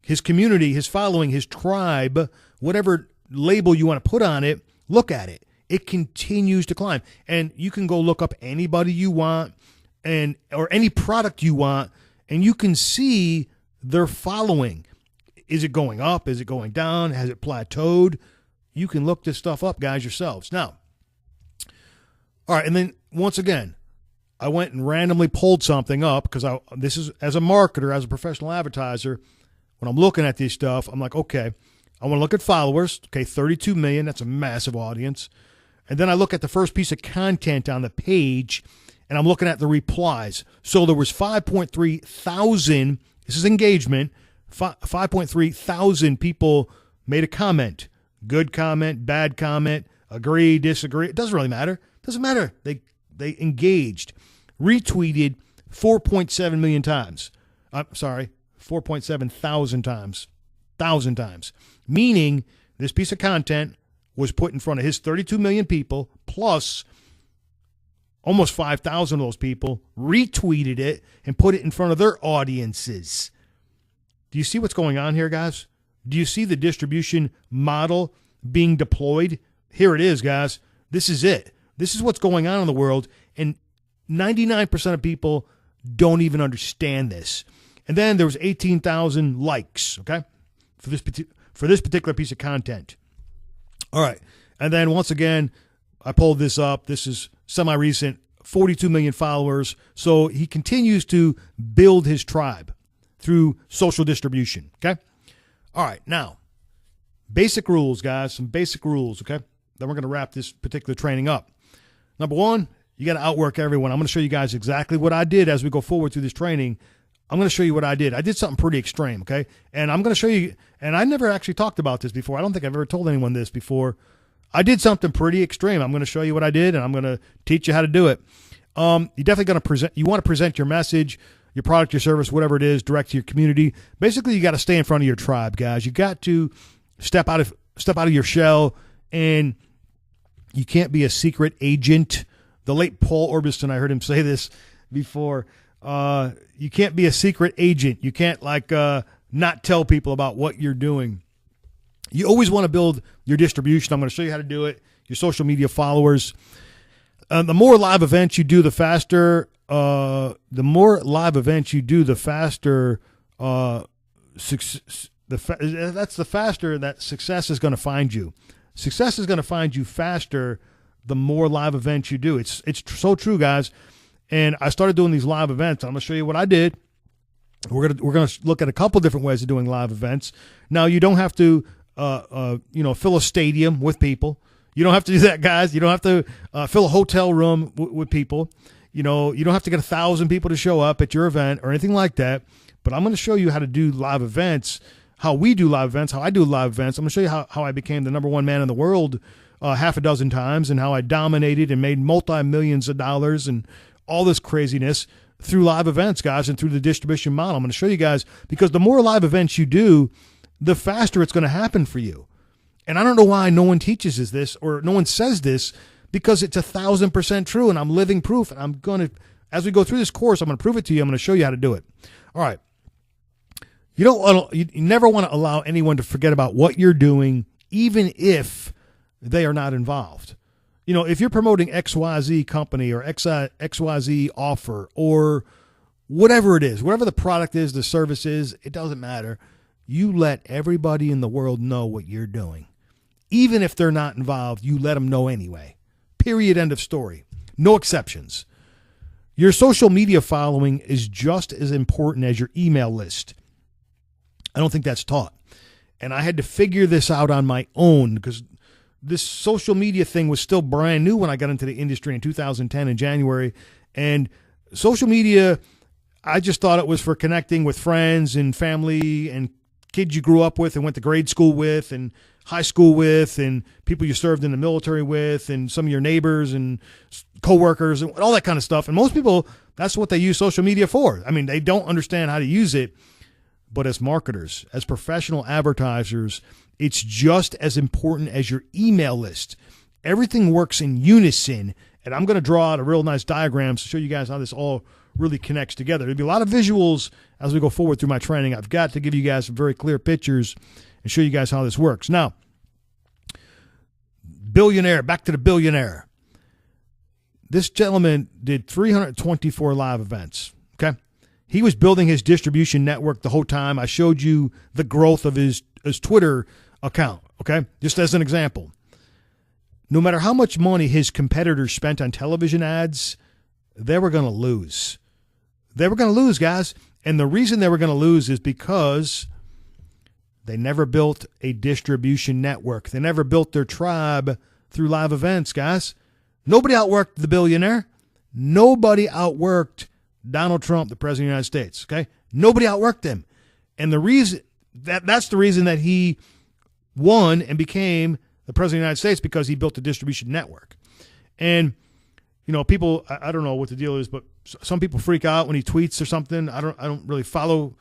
S1: his community, his following, his tribe, whatever label you want to put on it, look at it. It continues to climb. And you can go look up anybody you want or any product you want, and you can see their following. Is it going up? Is it going down? Has it plateaued? You can look this stuff up, guys, yourselves. Now, all right, and then once again, I went and randomly pulled something up because this is, as a marketer, as a professional advertiser, when I'm looking at this stuff, I'm like, okay, I want to look at followers. Okay, 32 million, that's a massive audience. And then I look at the first piece of content on the page, and I'm looking at the replies. So there was 5.3 thousand, this is engagement, 5.3 thousand people made a comment. Good comment, bad comment, agree, disagree. It doesn't really matter. It doesn't matter. They engaged. Retweeted 4.7 million times. I'm sorry, 4.7 thousand times. Thousand times. Meaning this piece of content was put in front of his 32 million people, plus almost 5,000 of those people retweeted it and put it in front of their audiences. Do you see what's going on here, guys? Do you see the distribution model being deployed? Here it is, guys. This is it. This is what's going on in the world, and 99% of people don't even understand this. And then there was 18,000 likes, okay, for this particular piece of content. All right. And then once again, I pulled this up. This is semi-recent, 42 million followers. So he continues to build his tribe through social distribution, okay? All right. Now, basic rules, guys, some basic rules, okay? Then we're going to wrap this particular training up. Number one, you got to outwork everyone. I'm going to show you guys exactly what I did as we go forward through this training. I'm going to show you what I did. I did something pretty extreme, okay? And I'm going to show you, and I never actually talked about this before. I don't think I've ever told anyone this before. I did something pretty extreme. I'm going to show you what I did, and I'm going to teach you how to do it. You're definitely going to present, you want to present your message, your product, your service, whatever it is, direct to your community. Basically, you got to stay in front of your tribe, guys. You got to step out of your shell, and you can't be a secret agent. The late Paul Orbiston, I heard him say this before. You can't be a secret agent. You can't not tell people about what you're doing. You always want to build your distribution. I'm going to show you how to do it. Your social media followers. The more live events you do, the faster. The more live events you do, the faster. That's the faster that success is going to find you. Success is going to find you faster the more live events you do. It's so true, guys. And I started doing these live events. I'm going to show you what I did. We're gonna look at a couple different ways of doing live events. Now, you don't have to fill a stadium with people. You don't have to do that, guys. You don't have to fill a hotel room with people. You don't have to get 1,000 people to show up at your event or anything like that. But I'm going to show you how to do live events, how we do live events, how I do live events. I'm going to show you how I became the number one man in the world half a dozen times, and how I dominated and made multi-millions of dollars and all this craziness through live events, guys, and through the distribution model. I'm going to show you guys, because the more live events you do, the faster it's going to happen for you. And I don't know why no one teaches us this, or no one says this, because it's 1,000% true, and I'm living proof. And I'm going to, as we go through this course, I'm going to prove it to you. I'm going to show you how to do it. All right. You never want to allow anyone to forget about what you're doing, even if they are not involved. If you're promoting XYZ company or XYZ offer or whatever it is, whatever the product is, the service is, it doesn't matter. You let everybody in the world know what you're doing. Even if they're not involved, you let them know anyway. Period. End of story. No exceptions. Your social media following is just as important as your email list. I don't think that's taught. And I had to figure this out on my own, because this social media thing was still brand new when I got into the industry in 2010 in January. And social media, I just thought it was for connecting with friends and family and kids you grew up with and went to grade school with and high school with, and people you served in the military with, and some of your neighbors and coworkers and all that kind of stuff. And most people, that's what they use social media for. I mean, they don't understand how to use it. But as marketers, as professional advertisers, it's just as important as your email list. Everything works in unison, and I'm going to draw out a real nice diagram to show you guys how this all really connects together. There'll be a lot of visuals as we go forward through my training. I've got to give you guys some very clear pictures and show you guys how this works. Now, billionaire, back to the billionaire. This gentleman did 324 live events, okay? He was building his distribution network the whole time. I showed you the growth of his Twitter account, okay? Just as an example. No matter how much money his competitors spent on television ads, they were going to lose. They were going to lose, guys. And the reason they were going to lose is because they never built a distribution network. They never built their tribe through live events, guys. Nobody outworked the billionaire. Nobody outworked Donald Trump, the president of the United States. Okay, nobody outworked him, and the reason that's the reason that he won and became the president of the United States, because he built a distribution network. And people, I don't know what the deal is, but some people freak out when he tweets or something. I don't really follow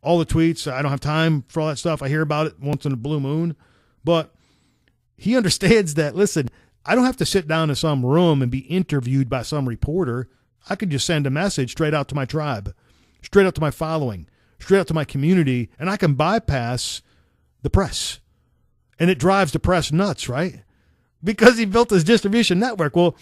S1: all the tweets. I don't have time for all that stuff. I hear about it once in a blue moon, but he understands that. Listen, I don't have to sit down in some room and be interviewed by some reporter. I could just send a message straight out to my tribe, straight out to my following, straight out to my community, and I can bypass the press. And it drives the press nuts, right? Because he built this distribution network. Well,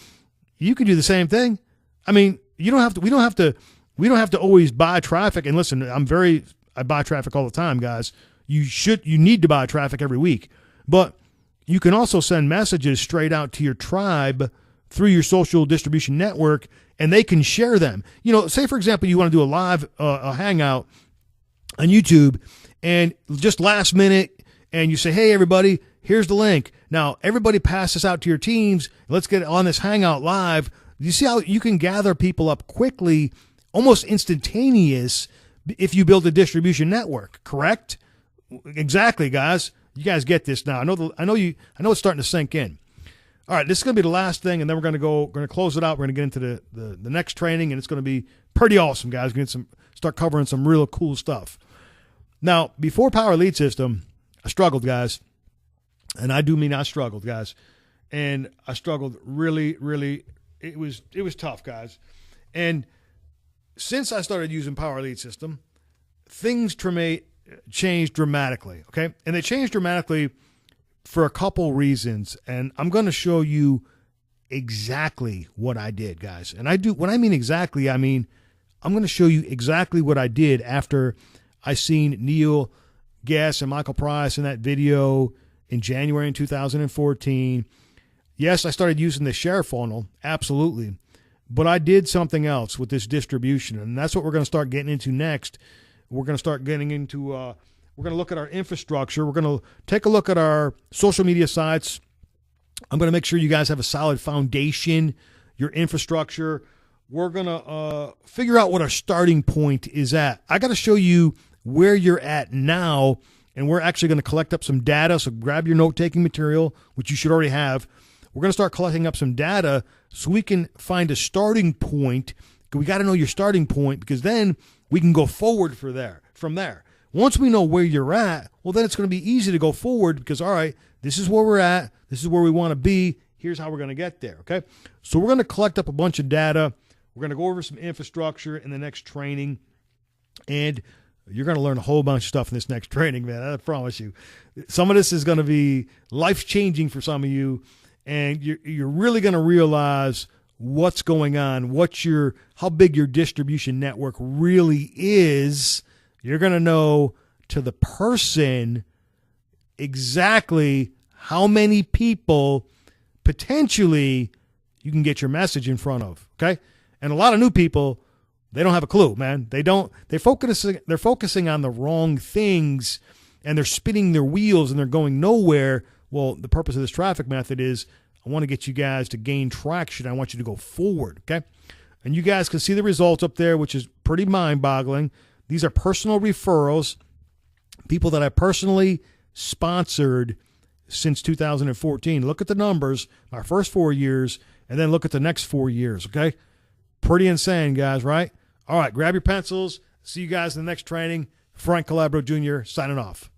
S1: you could do the same thing. I mean, we don't have to always buy traffic. And listen, I buy traffic all the time, guys. You need to buy traffic every week. But you can also send messages straight out to your tribe through your social distribution network, and they can share them. Say, for example, you want to do a live a hangout on YouTube, and just last minute, and you say, hey, everybody, here's the link. Now, everybody pass this out to your teams. Let's get on this hangout live. You see how you can gather people up quickly, almost instantaneous, if you build a distribution network, correct? Exactly, guys. You guys get this now. I know it's starting to sink in. All right, this is going to be the last thing, and then we're going to close it out. We're going to get into the next training, and it's going to be pretty awesome, guys. We're going to start covering some real cool stuff. Now, before Power Elite System, I struggled, guys. And I do mean I struggled, guys. And I struggled really, really. It was tough, guys. And since I started using Power Elite System, things changed dramatically, okay? And they changed dramatically for a couple reasons. And I'm going to show you exactly what I did, guys. And when I mean exactly, I mean I'm going to show you exactly what I did after I seen Neil Gass and Michael Price in that video in January 2014. Yes, I started using the share funnel, absolutely. But I did something else with this distribution, and that's what we're going to start getting into next. We're going to start getting into, we're going to look at our infrastructure. We're going to take a look at our social media sites. I'm going to make sure you guys have a solid foundation, your infrastructure. We're going to figure out what our starting point is at. I got to show you where you're at now, and we're actually going to collect up some data. So grab your note-taking material, which you should already have. We're going to start collecting up some data so we can find a starting point. We got to know your starting point, because then we can go forward from there. Once we know where you're at, well, then it's going to be easy to go forward, because, all right, this is where we're at. This is where we want to be. Here's how we're going to get there, okay? So we're going to collect up a bunch of data. We're going to go over some infrastructure in the next training, and you're going to learn a whole bunch of stuff in this next training, man. I promise you. Some of this is going to be life-changing for some of you, and you're really going to realize what's going on, how big your distribution network really is. You're going to know to the person exactly how many people potentially you can get your message in front of, okay? And a lot of new people, they don't have a clue, man. They're focusing on the wrong things, and they're spinning their wheels, and they're going nowhere. Well, the purpose of this traffic method is I want to get you guys to gain traction. I want you to go forward, okay? And you guys can see the results up there, which is pretty mind-boggling. These are personal referrals, people that I personally sponsored since 2014. Look at the numbers, my first 4 years, and then look at the next 4 years, okay? Pretty insane, guys, right? All right, grab your pencils. See you guys in the next training. Frank Calabro Jr. signing off.